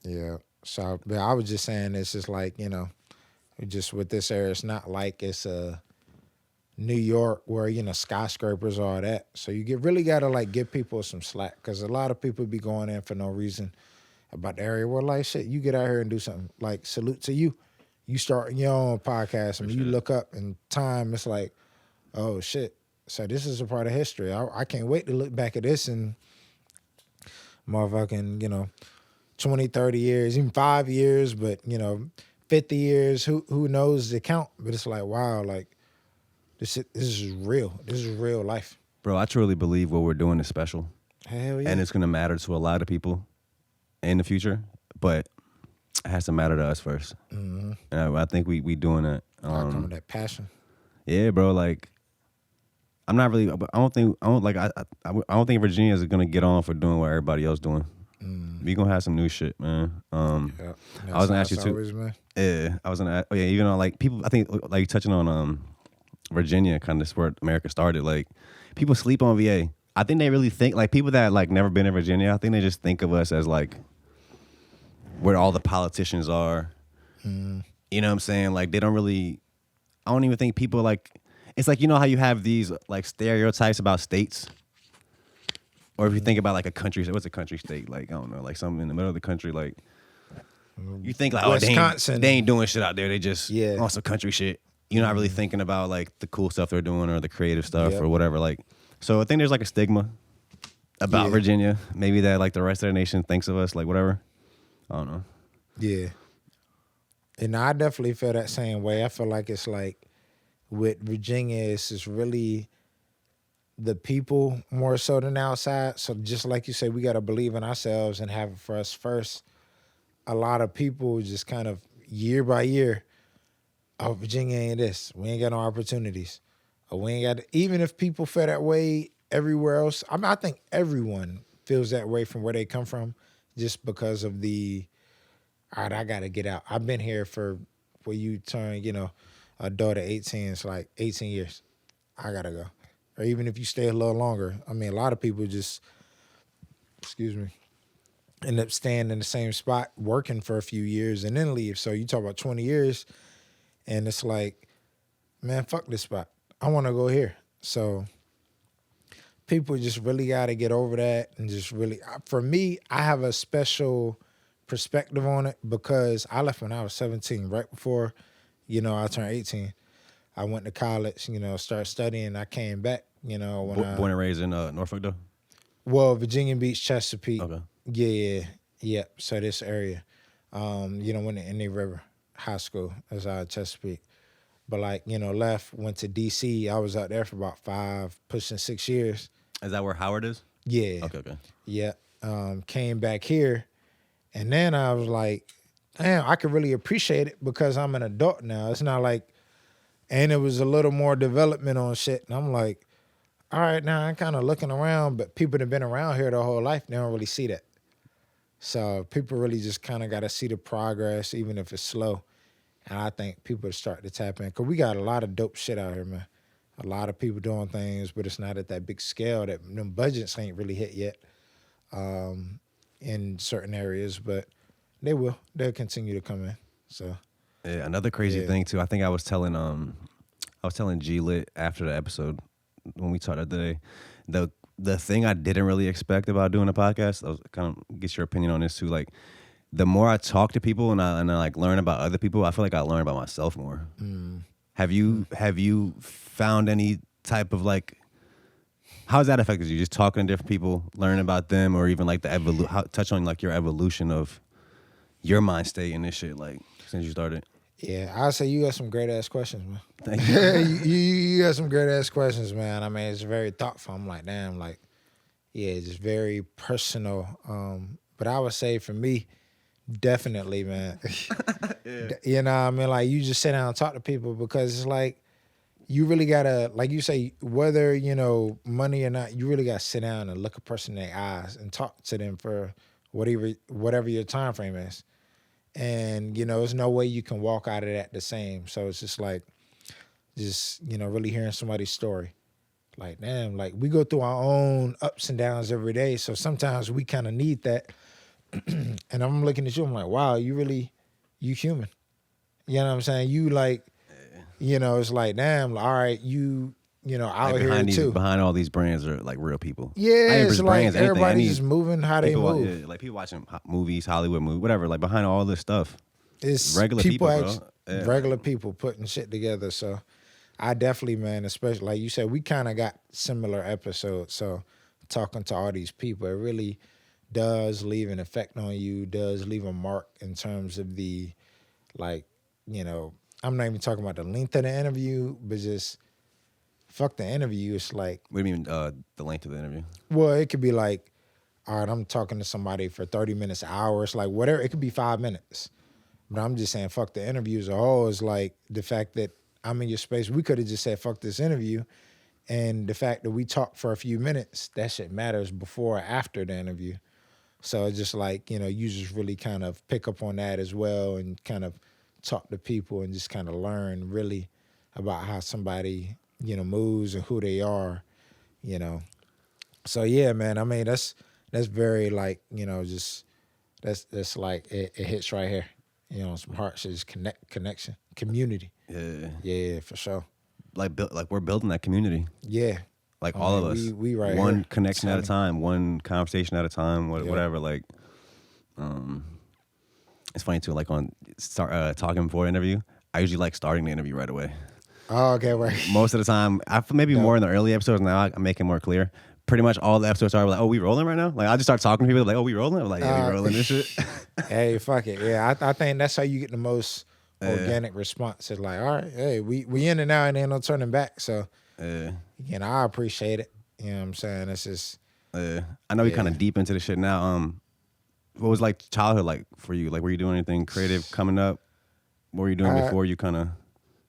B: Yeah. So, but I was just saying, it's just like, you know, just with this area, it's not like it's New York where, you know, skyscrapers, all that. So you really got to like give people some slack, because a lot of people be going in for no reason about the area. Well, like shit, you get out here and do something. Like, salute to you. You start your own podcast and you look up in time, it's like, oh shit. So this is a part of history. I can't wait to look back at this and motherfucking, you know, 20, 30 years, even 5 years, but, you know, 50 years, who knows the count? But it's like, wow, like, this is real. This is real life.
A: bro, I truly believe what we're doing is special.
B: Hell yeah.
A: And it's going to matter to a lot of people in the future, but it has to matter to us first. And I think we doing that.
B: Come with that passion.
A: Yeah, bro, like, I'm not really, I don't think Virginia is going to get on for doing what everybody else doing. We going to have some new shit, man.
B: Yeah.
A: I was going to ask you too.
B: Always, man.
A: Yeah, I was gonna. Oh yeah, even on like people. I think like touching on Virginia, kind of where America started. Like people sleep on VA. I think they really think like people that like never been in Virginia. I think they just think of us as like where all the politicians are. You know what I'm saying? Like they don't really. I don't even think people like. It's like, you know how you have these like stereotypes about states, or if you think about like a country. What's a country state? Like I don't know, like something in the middle of the country, like. You think like, oh,
B: Wisconsin.
A: they ain't doing shit out there. They just
B: Yeah.
A: on some country shit. You're not really thinking about like the cool stuff they're doing or the creative stuff
B: Yep.
A: or whatever. Like, so I think there's like a stigma about
B: Yeah.
A: Virginia. Maybe that like the rest of the nation thinks of us like whatever. I don't know.
B: Yeah. And I definitely feel that same way. I feel like it's like with Virginia, it's just really the people more so than outside. So just like you say, we got to believe in ourselves and have it for us first. A lot of people just kind of year by year, oh, Virginia ain't this. We ain't got no opportunities. Or we ain't got, even if people feel that way everywhere else. I mean, I think everyone feels that way from where they come from just because of the, all right, I got to get out. I've been here for, where you turn, a daughter 18, it's like 18 years. I got to go. Or even if you stay a little longer. I mean, a lot of people just, end up staying in the same spot, working for a few years and then leave. So you talk about 20 years and it's like, man, fuck this spot. I want to go here. So people just really got to get over that and just really, for me, I have a special perspective on it because I left when I was 17, right before, I turned 18. I went to college, started studying. I came back, when
A: Born and raised in Norfolk, though?
B: Well, Virginia Beach, Chesapeake.
A: Okay.
B: Yeah. So this area, went to Indian River High School. That's out of Chesapeake. But left, went to D.C. I was out there for about 5, pushing 6 years.
A: Is that where Howard is?
B: Yeah.
A: Okay.
B: Yeah. Came back here, and then I was like, damn, I could really appreciate it because I'm an adult now. It's not like, and it was a little more development on shit. And I'm like, all right, now I'm kind of looking around, but people that have been around here their whole life, they don't really see that. So people really just kind of got to see the progress, even if it's slow. And I think people start to tap in because we got a lot of dope shit out here, man. A lot of people doing things, but it's not at that big scale. That them budgets ain't really hit yet in certain areas, but they will. They'll continue to come in. So
A: yeah, another crazy thing too. I think I was telling G Lit after the episode when we talked the other day. The thing I didn't really expect about doing a podcast, I was kind of get your opinion on this too. Like, the more I talk to people and I like learn about other people, I feel like I learn about myself more. Have you found any type of like, how has that affected you? Just talking to different people, learning about them, or even like touch on like your evolution of your mind state and this shit, like since you started?
B: Yeah, I'll say you got some great ass questions, man.
A: Thank you.
B: you got some great ass questions, man. I mean, it's very thoughtful. I'm like, damn, like, yeah, it's just very personal. But I would say for me, definitely, man. Yeah. I mean, like, you just sit down and talk to people because it's like, you really gotta, like you say, whether, money or not, you really gotta sit down and look a person in their eyes and talk to them for whatever your time frame is. And, there's no way you can walk out of that the same. So it's just like, really hearing somebody's story. Like, damn, like we go through our own ups and downs every day. So sometimes we kind of need that. And I'm looking at you, I'm like, wow, you human. You know what I'm saying? You like, it's like, damn, all right, out
A: like
B: here too.
A: Behind all these brands are like real people.
B: Yeah, it's like brands, everybody's just moving how they move.
A: Like people watching movies, Hollywood movies, whatever. Like behind all this stuff,
B: it's
A: regular people, bro.
B: Regular people putting shit together. So I definitely, man, especially like you said, we kind of got similar episodes. So talking to all these people, it really does leave an effect on you, does leave a mark in terms of the, like, I'm not even talking about the length of the interview, but just fuck the interview. It's like,
A: what do you mean the length of the interview?
B: Well, it could be like, all right, I'm talking to somebody for 30 minutes, hours, like whatever. It could be 5 minutes. But I'm just saying, fuck the interview as a whole. Is like the fact that I'm in your space. We could have just said, fuck this interview. And the fact that we talked for a few minutes, that shit matters before or after the interview. So it's just like, you just really kind of pick up on that as well and kind of talk to people and just kind of learn really about how somebody, moves and who they are, So yeah, man, I mean, that's very like, just that's like it hits right here. Some heart shit, just connection, community. Yeah, for sure.
A: Like we're building that community.
B: Yeah.
A: Like all of us.
B: We right
A: one
B: here.
A: connection at a time, one conversation at a time, whatever. Like, it's funny too. Like on talking before interview, I usually like starting the interview right away.
B: Oh, okay, right.
A: Most of the time, maybe more in the early episodes. Now I make it more clear. Pretty much all the episodes are like, oh, we rolling right now? Like, I just start talking to people like, oh, we rolling? I'm like, yeah, we rolling this shit.
B: Hey, fuck it. Yeah, I think that's how you get the most organic response. It's like, all right, hey, we in it now and ain't no turning back. So, I appreciate it. You know what I'm saying? It's just
A: I know you're kind of deep into the shit now. What was like childhood like for you? Like, were you doing anything creative coming up? What were you doing before you kind of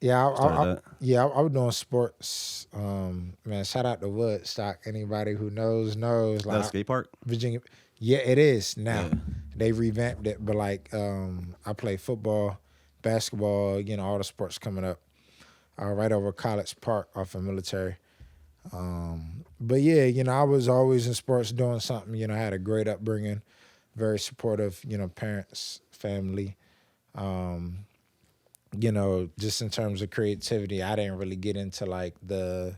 A: started that?
B: I was doing sports. Man, shout out to Woodstock. Anybody who knows. Like,
A: That skate park?
B: Virginia. Yeah, it is now.
A: Yeah.
B: They revamped it, but like I play football, basketball, all the sports coming up. Right over College Park off of Military. But yeah, I was always in sports doing something. I had a great upbringing, very supportive, parents, family. Just in terms of creativity, I didn't really get into like I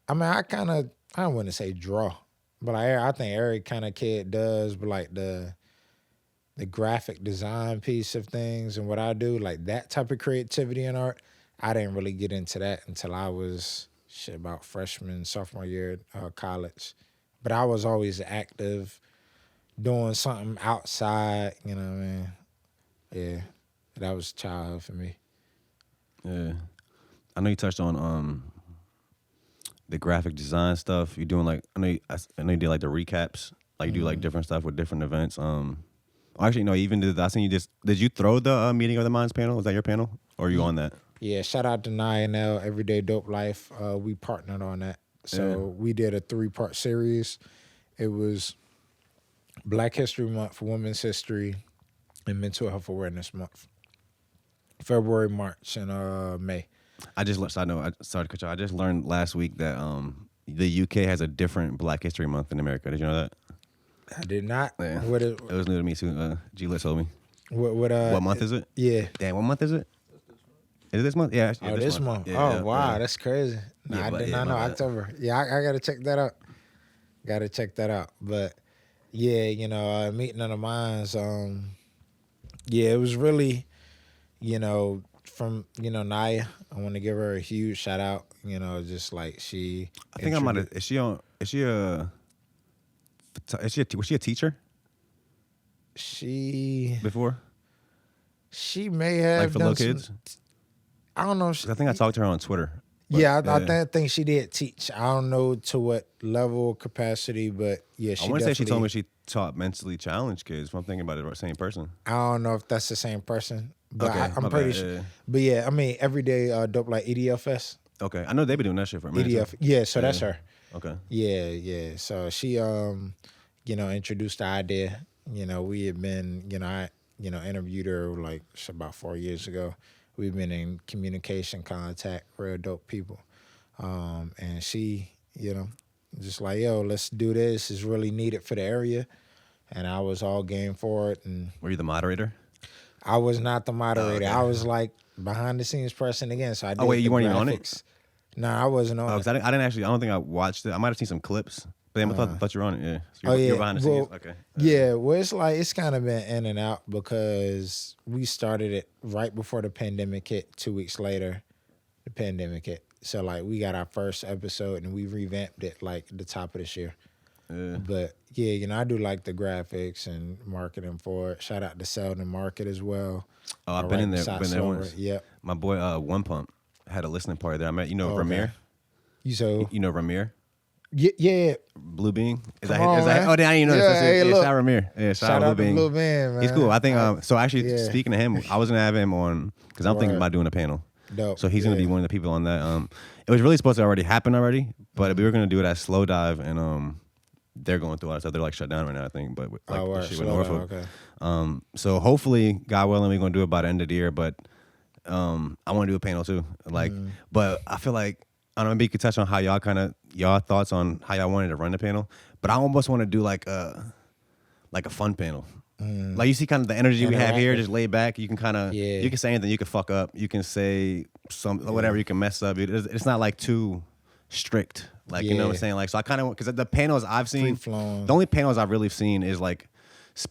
B: don't want to say draw, but I think every kind of kid does, but like the graphic design piece of things and what I do, like that type of creativity and art, I didn't really get into that until I was about freshman, sophomore year of college. But I was always active, doing something outside, you know what I mean? Yeah, that was childhood for me.
A: Yeah. I know you touched on the graphic design stuff. You're doing like, I know you did like the recaps. Like you do like different stuff with different events. Actually, no, I seen you did you throw the Meeting of the Minds panel? Was that your panel? Or are you on that?
B: Yeah, shout out to Nyanel, Everyday Dope Life. We partnered on that. So we did a 3-part series. It was Black History Month, Women's History, and Mental Health Awareness Month. February, March, and May.
A: I just learned last week that the UK has a different Black History Month than America. Did you know that?
B: I did not.
A: Yeah. It was new to me too. G-Lit told me.
B: What
A: month is it?
B: Yeah.
A: Damn, what month is it? Is it this month? Yeah.
B: This month.
A: Yeah,
B: wow, that's crazy. No, I did not know. October. Yeah, I got to check that out. But yeah, Meeting of the Minds. It was really, from Naya. I want to give her a huge shout out. Just like she.
A: I think I might have. Was she a teacher? Before.
B: She may have
A: like for little kids.
B: I don't know.
A: I think I talked to her on Twitter.
B: I think she did teach. I don't know to what level capacity, but yeah,
A: I want to say she told me she taught mentally challenged kids. If I'm thinking about it, the same person.
B: I don't know if that's the same person, but
A: okay,
B: I'm pretty sure. Yeah. But yeah, I mean, Everyday Dope like EDL Fest.
A: Okay, I know they've been doing that shit for a minute.
B: EDF, yeah. So that's her.
A: Okay.
B: Yeah. So she, introduced the idea. We had been, I interviewed her like about 4 years ago. We've been in communication contact, real dope people. And she, just like, yo, let's do this. It's really needed for the area. And I was all game for it. And
A: were you the moderator?
B: I was not the moderator.
A: Okay.
B: I was like behind the scenes person again. So I did.
A: Oh, wait, you weren't
B: graphics.
A: Even on it?
B: No, I wasn't on it.
A: I didn't actually, I don't think I watched it. I might have seen some clips. But I thought you were on it, yeah. So you're behind the scenes? Okay.
B: Yeah, well, it's kind of been in and out because we started it right before the pandemic hit. 2 weeks later, the pandemic hit. So, like, we got our first episode and we revamped it, like, the top of this year. Yeah. But, yeah, I do like the graphics and marketing for it. Shout out to Selden Market as well.
A: Oh, I've been in there. Been there once.
B: Yep.
A: My boy, One Pump, had a listening party there. I met, Ramir?
B: Okay.
A: You know Ramir?
B: Yeah.
A: Blue Bean?
B: Is that oh,
A: I didn't know
B: this.
A: Hey, shout out Ramir. Yeah, shout out
B: Blue Bean, man.
A: He's cool. I think, so actually, speaking of him, I was going to have him on, because I'm thinking about doing a panel.
B: Dope.
A: So he's going to be one of the people on that. It was really supposed to already happen already, but we were going to do it as Slow Dive, and they're going through all that stuff. They're like shut down right now, I think, but like shit with Norfolk. Okay. So hopefully, God willing, we're going to do it by the end of the year, but I want to do a panel too. But I feel like, I don't know, maybe you could touch on how y'all thoughts on how y'all wanted to run the panel. But I almost want to do like a fun panel. Like you see kind of the energy we have here, just laid back. You can kind of, you can say anything, you can fuck up. You can say whatever, you can mess up. It's not like too strict. Like, you know what I'm saying? Like, so I kind of, because the panels I've seen, the only panels I've really seen is like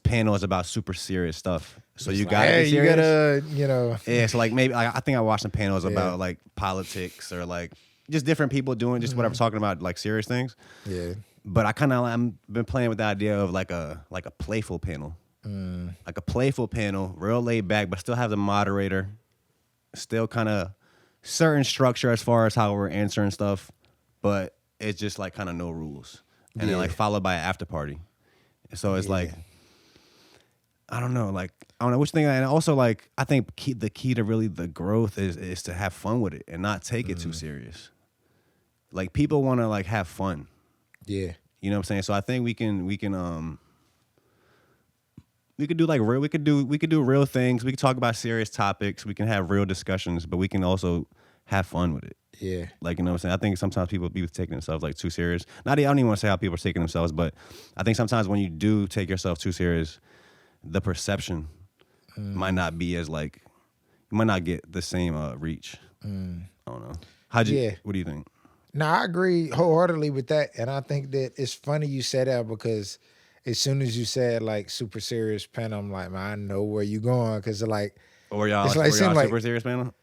A: panels about super serious stuff. So you gotta be serious.
B: You gotta,
A: Yeah, so like maybe, I think I watched some panels about like politics or like, just different people doing just whatever, talking about like serious things.
B: Yeah.
A: But I'm been playing with the idea of like a playful panel. Like a playful panel, real laid back, but still have the moderator. Still kind of certain structure as far as how we're answering stuff. But it's just like kind of no rules, and then like followed by an after party. So it's like, I don't know, like I don't know which thing. And also like I think the key to really the growth is to have fun with it and not take it too serious. Like people want to like have fun.
B: Yeah.
A: You know what I'm saying? So I think we can do like real. We could do real things. We could talk about serious topics. We can have real discussions, but we can also have fun with it.
B: Yeah.
A: Like, you know what I'm saying? I think sometimes people be taking themselves like too serious. I don't even want to say how people are taking themselves, but I think sometimes when you do take yourself too serious, the perception might not be as like, you might not get the same reach. I don't know. What do you think?
B: No, I agree wholeheartedly with that. And I think that it's funny you said that because as soon as you said like super serious pen, I'm like, man, I know where you going. Cause like,
A: or y'all super serious panel?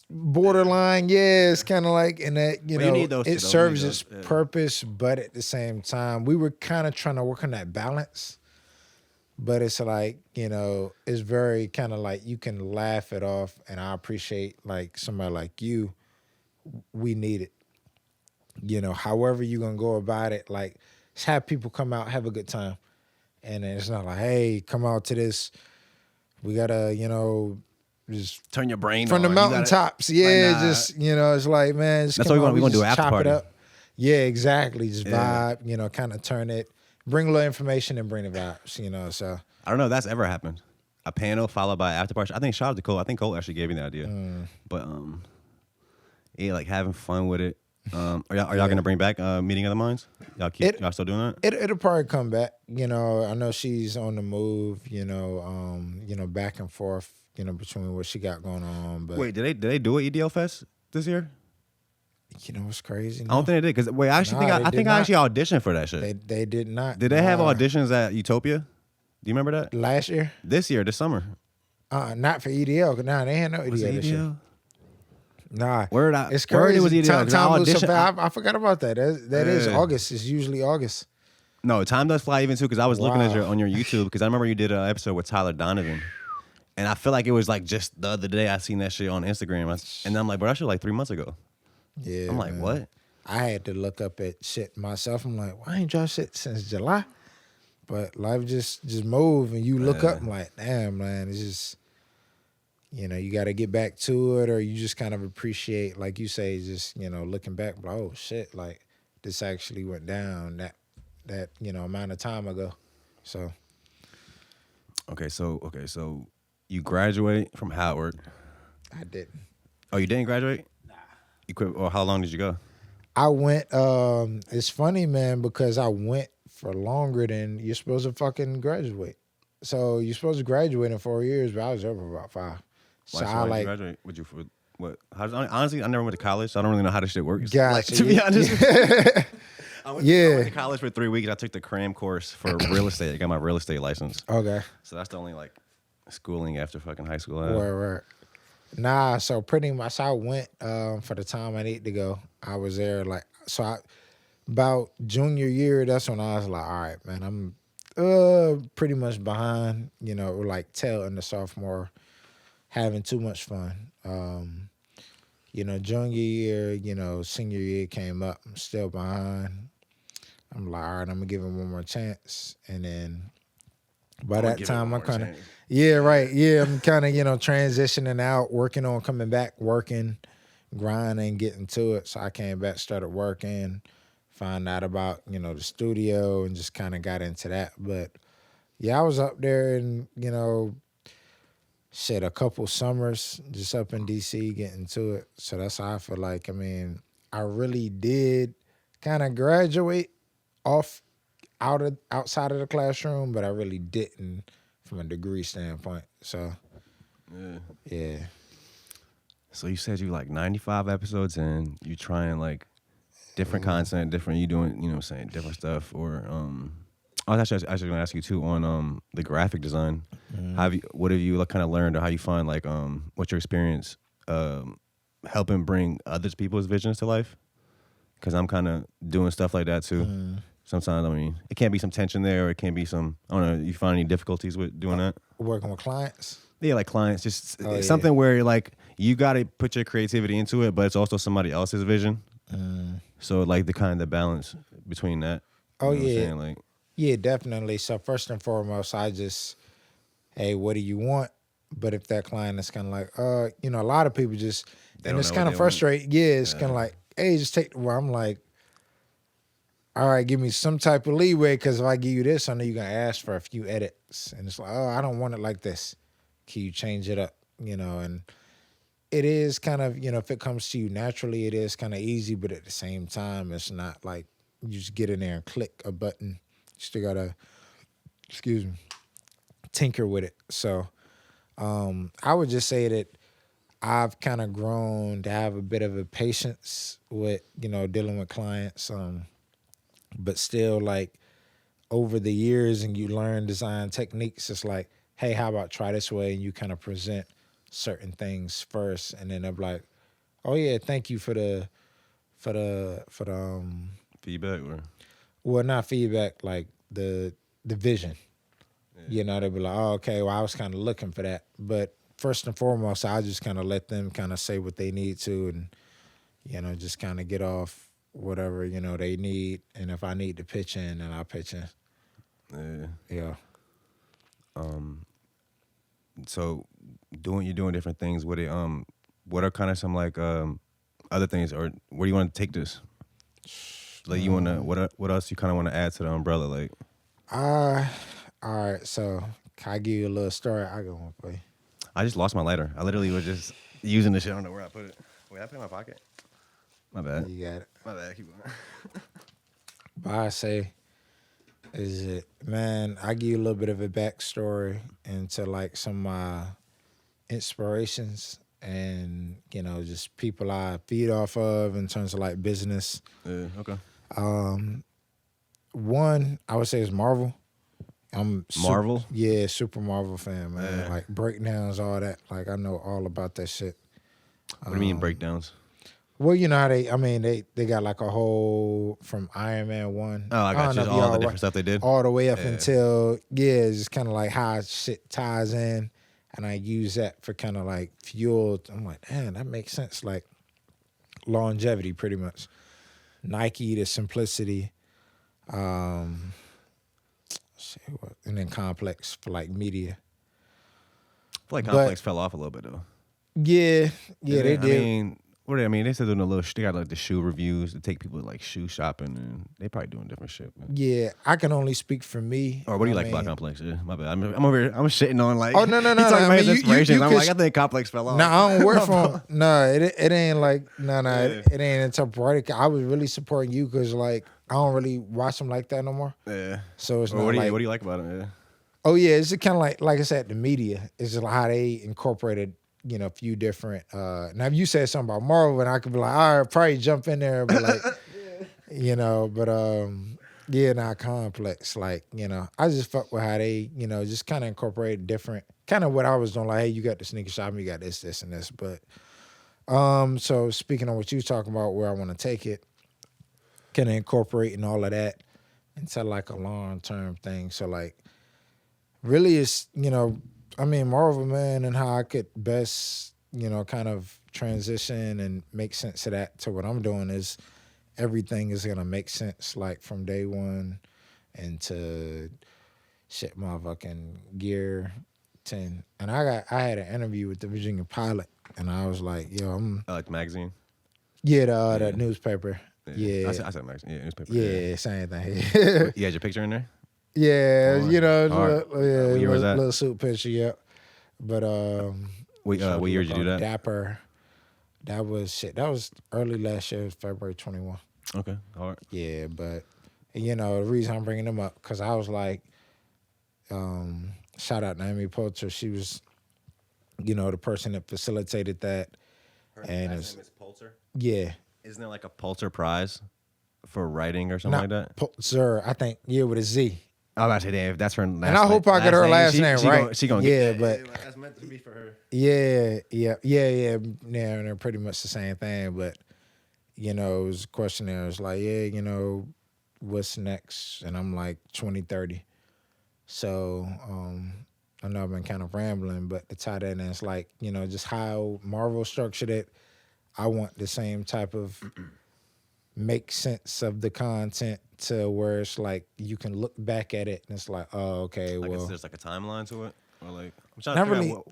B: Borderline, yeah, it's kind of like in that, you know, it serves its purpose, but at the same time, we were kind of trying to work on that balance. But it's like, you know, it's very kind of like you can laugh it off, and I appreciate like somebody like you. We need it. You know, however you're gonna go about it, like just have people come out, have a good time. And then it's not like, hey, come out to this. We gotta, you know, just
A: turn your brain
B: from
A: on.
B: the mountaintops. Yeah, like, just, you know, it's like, man, just
A: that's what we're gonna do after party.
B: It up. Yeah, exactly. Just vibe, you know, kind of turn it, bring a little information and bring the vibes, you know. So
A: I don't know if that's ever happened. A panel followed by after party. I think shout out to Cole. I think Cole actually gave me the idea. But yeah, like having fun with it. Are y'all gonna bring back Meeting of the Minds? Y'all still doing that?
B: It'll probably come back. You know, I know she's on the move. You know, back and forth. You know, between what she got going on. But
A: wait, did they do an EDL Fest this year?
B: You know what's crazy?
A: No. I don't think they did. Because wait, I think I actually auditioned for that shit.
B: They did not.
A: Did they have auditions at Utopia? Do you remember that?
B: Last year?
A: This year, this summer.
B: Not for EDL. Nah, they had no EDL this year. Nah, it's crazy.
A: Word it was EDL.
B: I forgot about that. That is August. It's usually August.
A: No, time does fly even too. Because I was looking at on your YouTube. Because I remember you did an episode with Tyler Donovan, and I feel like it was like just the other day I seen that shit on Instagram, and then I'm like, bro, that shit like 3 months ago.
B: Yeah,
A: I'm like,
B: man.
A: What?
B: I had to look up at shit myself. I'm like, why ain't y'all shit since July? But life just move, and you look up. I'm like, damn, man, it's just. You know, you got to get back to it, or you just kind of appreciate, like you say, just, you know, looking back, like, oh, shit, like, this actually went down that you know, amount of time ago. So.
A: Okay, so you graduate from Howard.
B: I didn't.
A: Oh, you didn't graduate?
B: Nah.
A: You quit, or how long did you go?
B: I went, it's funny, man, because I went for longer than you're supposed to fucking graduate. So you're supposed to graduate in 4 years, but I was there for about 5.
A: Why did you graduate? Would you for what? Honestly, I never went to college, so I don't really know how this shit works.
B: Gotcha.
A: Like, to be honest, I went to college for 3 weeks. I took the cram course for real estate. I got my real estate license.
B: Okay.
A: So that's the only like schooling after fucking high school.
B: Right. Nah, so pretty much I went for the time I need to go. I was there about junior year. That's when I was like, all right, man, I'm pretty much behind. You know, like tail in the sophomore. Having too much fun. You know, junior year, you know, senior year came up. I'm still behind. I'm like, all right, I'm going to give him one more chance. And then by that time, I'm kind of, I'm kind of, you know, transitioning out, working on coming back, working, grinding, getting to it. So I came back, started working, found out about, you know, the studio and just kind of got into that. But yeah, I was up there and, you know, shit, a couple summers just up in D.C. getting to it. So that's how I feel like, I mean, I really did kind of graduate outside of the classroom, but I really didn't from a degree standpoint. So, yeah.
A: So you said you like 95 episodes in, you trying like different content, you doing, you know what I'm saying, different stuff, or I was actually going to ask you too on the graphic design. What have you kind of learned, or how you find like what's your experience helping bring other people's visions to life? Because I'm kind of doing stuff like that too. Sometimes, I mean, it can't be some tension there, or it can't be some, I don't know, you find any difficulties with doing that?
B: Working with clients?
A: Yeah, like clients, just something where like you got to put your creativity into it, but it's also somebody else's vision. So like the kind of balance between that.
B: Oh
A: You know what I'm
B: yeah,
A: saying? Like
B: yeah, definitely. So first and foremost, I just, hey, what do you want? But if that client is kind of like, a lot of people just,
A: they
B: and
A: don't
B: it's
A: know what
B: kind of
A: they want.
B: frustrating. Yeah, it's kind
A: Yeah.
B: of like, hey, just take. Well, I'm like, all right, give me some type of leeway because if I give you this, I know you're gonna ask for a few edits, and it's like, oh, I don't want it like this. Can you change it up? And it is kind of, if it comes to you naturally, it is kind of easy, but at the same time, it's not like you just get in there and click a button. You still gotta, excuse me, tinker with it. So I would just say that I've kind of grown to have a bit of a patience with, dealing with clients. But still, like, over the years and you learn design techniques, it's like, hey, how about try this way? And you kind of present certain things first, and then they're like, oh yeah, thank you for the
A: Feedback or
B: well, not feedback, like the vision.
A: yeah.
B: They'd be like, oh, okay, well, I was kind of looking for that. But first and foremost, I just kind of let them kind of say what they need to, and just kind of get off whatever they need. And if I need to pitch in, then I'll pitch in.
A: Yeah.
B: Yeah.
A: So you're doing different things with it. What are kind of some like other things, or where do you want to take this? Like you wanna what else you kind of want to add to the umbrella? Like
B: All right. So can I give you a little story? I got one for you.
A: I just lost my lighter. I literally was just using the shit. I don't know where I put it. Wait, I put it in my pocket. My bad.
B: You got it.
A: My bad. Keep going.
B: But I say is it, man, I give you a little bit of a backstory into like some of my inspirations and, just people I feed off of in terms of like business.
A: Yeah. Okay.
B: One, I would say is Marvel. I'm
A: Marvel?
B: super Marvel fan, man.
A: Yeah.
B: Like breakdowns, all that. Like I know all about that shit.
A: What do you mean breakdowns?
B: Well, you know how they got like a whole from Iron Man 1.
A: Oh, I got
B: don't know
A: you.
B: if
A: All the
B: y'all
A: different stuff they did.
B: all the way up
A: Yeah.
B: until it's just kind of like how shit ties in, and I use that for kind of like fuel. I'm like, man, that makes sense. Like longevity, pretty much. Nike, the simplicity, and then Complex for like media.
A: I feel like
B: But-
A: Complex fell off a little bit though.
B: Yeah, they did.
A: I mean, what do I mean? They still doing a little. They got like the shoe reviews to take people like shoe shopping, and they probably doing different shit. Man.
B: Yeah, I can only speak for me.
A: Or what do you like about Complex? Yeah, my bad. I'm over here. I'm shitting on like.
B: Oh, no.
A: He talking about his
B: you
A: inspirations. I'm
B: could
A: like, I think Complex fell off.
B: No, I don't work for him. No, it ain't like it ain't in top priority. I was really supporting you because like I don't really watch them like that no more.
A: Yeah.
B: So it's
A: Or
B: not
A: what do
B: like
A: you like about him? Yeah.
B: oh yeah, it's just kind of like I said, the media. It's just like how they incorporated a few different. Now if you said something about Marvel, and I could be like, all right, probably jump in there, but like not Complex. Like I just fuck with how they just kind of incorporate different kind of what I was doing. Like hey, you got the sneaker shop, you got this, and this, but. So speaking of what you talking about, where I want to take it, kind of incorporating all of that into like a long-term thing. So like, really, it's Marvel, man, and how I could best kind of transition and make sense of that to what I'm doing is everything is gonna make sense like from day one into shit, motherfucking gear 10. And I had an interview with the Virginia Pilot. And I was like, yo, I'm...
A: like the magazine?
B: Yeah, the newspaper. Yeah.
A: I said magazine. Yeah, newspaper.
B: Yeah, same thing.
A: You had your picture in there?
B: Yeah,
A: Hard. What year was that?
B: Little suit picture, yeah. But,
A: what year did you do that?
B: Dapper. That was early last year, February 21.
A: Okay, hard.
B: Yeah, but, the reason I'm bringing them up, because I was like, shout out Naomi Poulter. She was... the person that facilitated that.
A: Her
B: and
A: last name is Poulter?
B: Yeah.
A: Isn't there like a Pulitzer Prize for writing or something like that?
B: Pulitzer, I think, with a Z.
A: I was about to say, Dave, that's her last name.
B: And I hope I get her last name right.
A: She gonna
B: get
A: but
B: that's
A: meant to be for her.
B: Yeah. And they're pretty much the same thing. But, it was a question there. It was like, what's next? And I'm like, 2030. So, I know I've been kind of rambling, but to tie that in, it's like, just how Marvel structured it. I want the same type of make sense of the content to where it's like you can look back at it and it's like, oh, okay,
A: Like,
B: well,
A: there's like a timeline to it, or like I'm trying to
B: not
A: figure
B: really.
A: out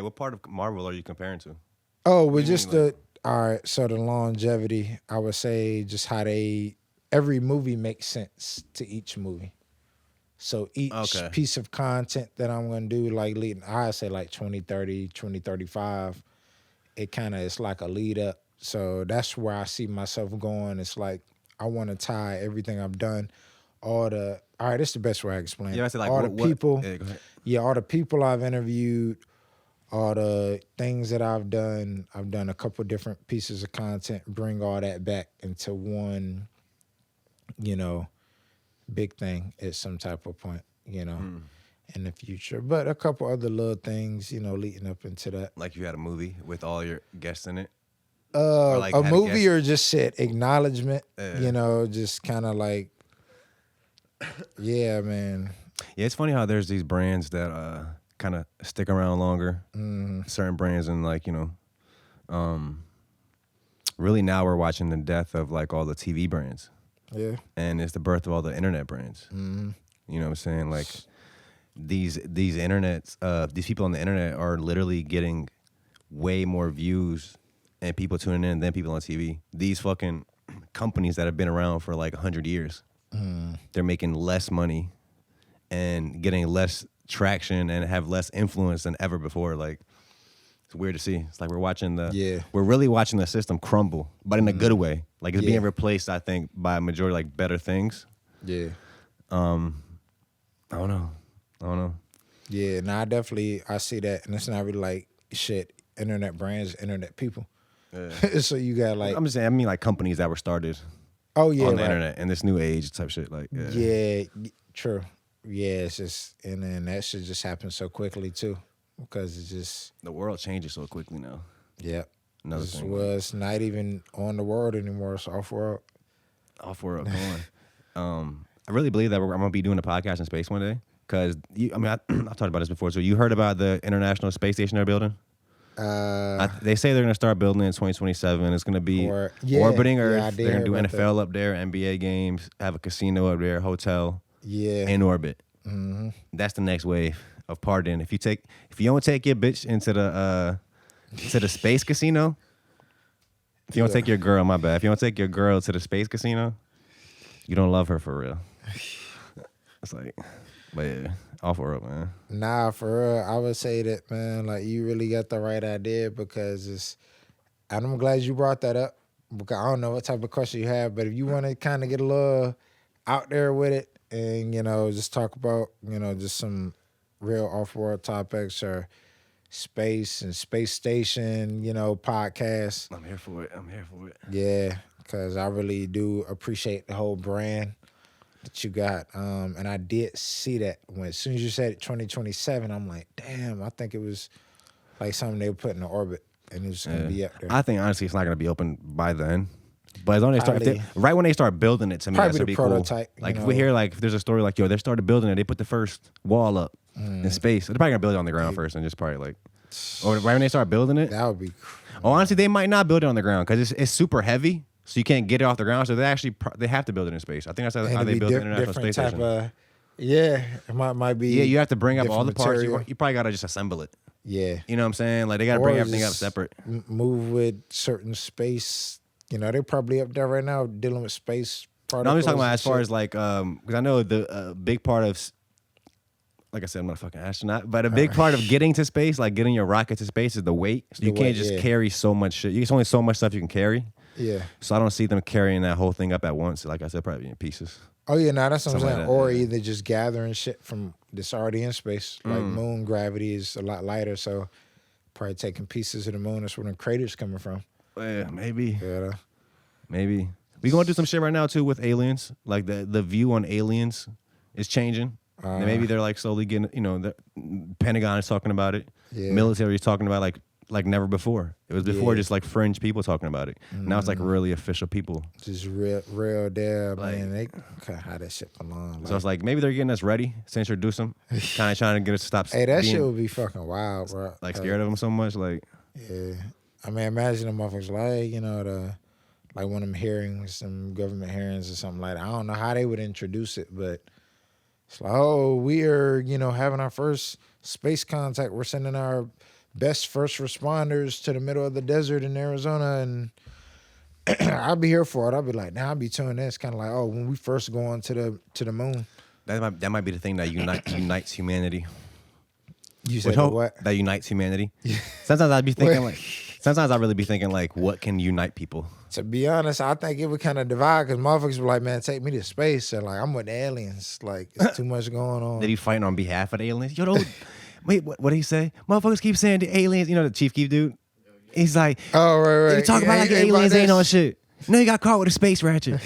A: what part of Marvel are you comparing to?
B: Oh,
A: What
B: well,
A: do you
B: just
A: mean, like,
B: all right. So the longevity, I would say, just how every movie makes sense to each movie. So each
A: okay,
B: piece of content that I'm gonna do, like leading, I say like 2030, 2035, it's like a lead up. So that's where I see myself going. It's like I want to tie everything I've done, all right, this is the best way I explain
A: yeah, I
B: it.
A: said like
B: All the
A: what?
B: people,
A: Yeah, go ahead.
B: yeah, all the people I've interviewed, all the things that I've done a couple different pieces of content, bring all that back into one, you know, big thing at some type of point, in the future. But a couple other little things, leading up into that.
A: Like you had a movie with all your guests in it, or like
B: A
A: had a
B: movie
A: guest.
B: or just said acknowledgement,
A: Yeah.
B: just kind of like, yeah, man.
A: Yeah, it's funny how there's these brands that kind of stick around longer. Certain brands, and like really now we're watching the death of like all the TV brands,
B: Yeah.
A: and it's the birth of all the internet brands.
B: Mm-hmm.
A: You know what I'm saying? Like these internets, these people on the internet are literally getting way more views and people tuning in than people on TV. These fucking companies that have been around for like 100 years, they're making less money and getting less traction and have less influence than ever before. Like, it's weird to see. It's like we're really watching the system crumble, but in a good way. Like, it's being replaced, I think, by a majority like better things.
B: Yeah.
A: I don't know.
B: Yeah, no, I see that, and it's not really like shit. Internet brands, internet people.
A: Yeah.
B: So you got like,
A: I'm just saying, I mean like companies that were started
B: oh yeah,
A: on the
B: right.
A: internet in this new age type shit. Like,
B: Yeah, true. Yeah, it's just, and then that shit just happens so quickly too, because it's just,
A: the world changes so quickly now.
B: yeah.
A: Another
B: This
A: thing.
B: was not even on the world anymore. It's off world.
A: Off world going. I really believe that I'm gonna be doing a podcast in space one day. Cause I talked about this before. So you heard about the International Space Station they're building? They say they're gonna start building it in 2027. It's gonna be orbiting Earth.
B: I did
A: They're gonna do
B: hear about
A: NFL up there, NBA games, have a casino up there, hotel, in orbit.
B: Mm-hmm.
A: That's the next wave of partying. If you don't take your bitch into the space casino, if you don't take your girl, my bad. If you don't take your girl to the space casino, you don't love her for real. It's like, but yeah, off world, man.
B: Nah, for real, I would say that, man, like you really got the right idea, because and I'm glad you brought that up, because I don't know what type of question you have, but if you want to kind of get a little out there with it and, just talk about, just some real off-world topics or space and space station, podcasts.
A: I'm here for it.
B: Yeah, because I really do appreciate the whole brand that you got. And I did see that as soon as you said it, 2027, I'm like, damn, I think it was like something they would put in the orbit and it was just going to be up there.
A: I think honestly it's not gonna be open by then. But as long as they start, right when they start building it, to me, that's gonna be
B: prototype,
A: cool. Like if we hear if there's a story like, yo, they started building it, they put the first wall up in space. They're probably gonna build it on the ground first and just probably like, or right when they start building it.
B: That would be.
A: Oh, honestly, they might not build it on the ground because it's super heavy, so you can't get it off the ground. So they have to build it in space. I think that's how they build the International Space Station.
B: Yeah, it might be.
A: Yeah, you have to bring up all the parts.
B: Material.
A: You probably gotta just assemble it.
B: Yeah,
A: you know what I'm saying? Like they gotta bring everything up separate.
B: Move with certain space. They're probably up there right now dealing with space particles.
A: No, I'm just talking about as far as like, because I know the big part of, like I said, I'm not a fucking astronaut, but a big part of getting to space, like getting your rocket to space, is the weight. So you can't just carry so much shit. There's only so much stuff you can carry.
B: Yeah.
A: So I don't see them carrying that whole thing up at once. Like I said, probably in pieces.
B: Oh yeah, that's what I'm saying.
A: Like
B: Or either just gathering shit from that's already in space. Like moon gravity is a lot lighter, so probably taking pieces of the moon. That's where the craters coming from.
A: Yeah, maybe.
B: Yeah.
A: Maybe. We going to do some shit right now too with aliens. Like the view on aliens is changing. Maybe they're like slowly getting, the Pentagon is talking about it. Yeah. Military is talking about like never before. It was before just like fringe people talking about it. Now it's like really official people.
B: Just real there, man. They can't hide that shit for long.
A: So it's like maybe they're getting us ready to introduce them. Kind of trying to get us to stop.
B: Hey, that shit would be fucking wild, bro.
A: Like scared of them so much, like.
B: Yeah. I mean, imagine the motherfuckers like, like one of them hearings, some government hearings or something like that. I don't know how they would introduce it, but it's like, oh, we are, having our first space contact. We're sending our best first responders to the middle of the desert in Arizona, and I'll be here for it. I'll be like, I'll be tuning in. It's kind of like, oh, when we first go on to the moon.
A: That might be the thing that unites humanity.
B: You said what?
A: That unites humanity. Sometimes I'd be thinking sometimes I really be thinking like, what can unite people?
B: To be honest, I think it would kind of divide because motherfuckers were like, man, take me to space. And like, I'm with the aliens. Like, it's too much going on.
A: They be fighting on behalf of the aliens. Wait, what did he say? Motherfuckers keep saying the aliens. The Chief Keef dude. He's like,
B: oh, right.
A: You talk about like aliens ain't on shit. No, you got caught with a space ratchet.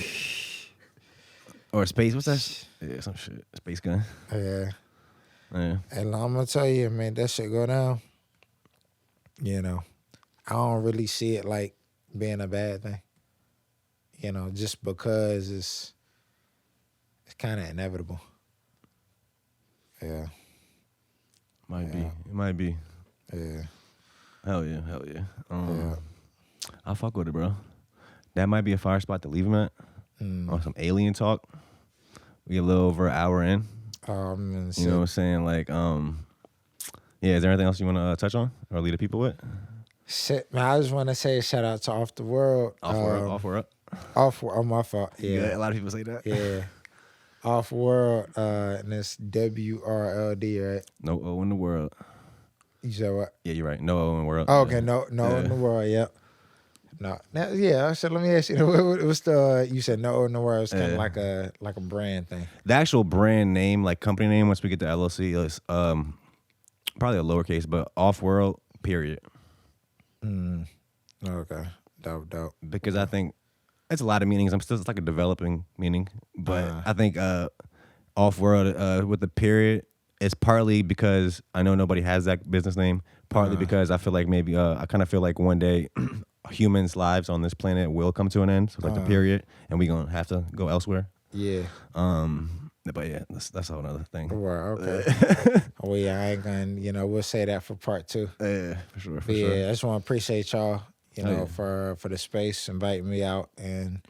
A: Or a space, what's that? Yeah, some shit. Space gun.
B: Yeah. And I'm going to tell you, man, that shit go down. I don't really see it like being a bad thing. Just because it's kind of inevitable. Yeah.
A: It might be.
B: Yeah.
A: Hell yeah. I'll fuck with it, bro. That might be a fire spot to leave him at. On some alien talk. We get a little over an hour in. You know what I'm saying? Like, is there anything else you want to touch on or lead the people with?
B: Shit, man, I just want to say a shout out to Off the World.
A: Off World.
B: Oh, my fault. Yeah.
A: A lot of people say that.
B: Yeah. Off World, and it's WRLD, right?
A: No O in the world.
B: You said what?
A: Yeah, you're right. No O in the world.
B: Oh, okay, no in the world, yep. No, I said, let me ask you, what's you said no in the world. It's kind of like a brand thing.
A: The actual brand name, like company name, once we get the LLC, is probably a lowercase, but Off World, period.
B: Okay, dope.
A: Because I think it's a lot of meanings. It's like a developing meaning, but I think Off World with the period is partly because I know nobody has that business name. Partly because I feel like maybe I kind of feel like one day humans' lives on this planet will come to an end. So it's like the period, and we're gonna have to go elsewhere.
B: Yeah.
A: But yeah, that's a whole other thing.
B: Right, okay. Well, yeah, I ain't gonna, we'll say that for part 2.
A: Yeah, for sure.
B: Yeah, I just want to appreciate y'all, for the space, inviting me out, and,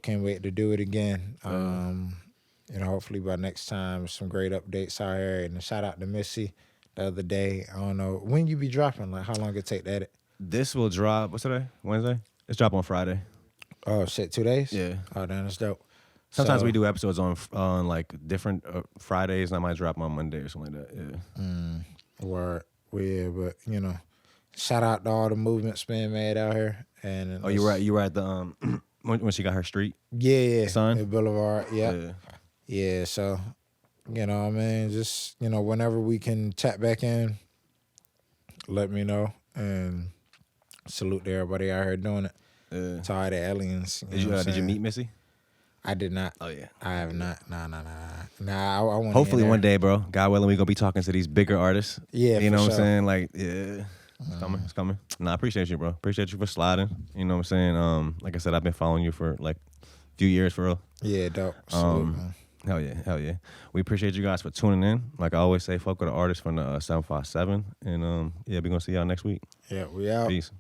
B: can't wait to do it again. Hopefully by next time, some great updates out here. And shout out to Missy the other day. I don't know, when you be dropping, like how long it take to edit?
A: This will drop, what's today? Wednesday? It's drop on Friday.
B: Oh, shit, 2 days?
A: Yeah.
B: Oh, damn, that's dope.
A: Sometimes we do episodes on like different Fridays, and I might drop them on Monday or something like that. Yeah.
B: Word. Yeah, but shout out to all the movements being made out here. And
A: you were at the when she got her street.
B: Yeah.
A: Son.
B: At Boulevard. Yeah. Yeah. So, just whenever we can tap back in, let me know, and salute to everybody out here doing it. To all the aliens.
A: Did you meet Missy?
B: I did not.
A: Oh, yeah.
B: I have not. Nah. I want to.
A: Hopefully one day, bro. God willing, we going to be talking to these bigger artists.
B: Yeah,
A: you know
B: for
A: what I'm
B: sure.
A: saying? Like, yeah. It's coming. Nah, I appreciate you, bro. Appreciate you for sliding. You know what I'm saying? Like I said, I've been following you for like a few years for real.
B: Yeah, dope. Salute,
A: Hell yeah. We appreciate you guys for tuning in. Like I always say, fuck with the artists from the 757. And we're going to see y'all next week.
B: Yeah, we out.
A: Peace.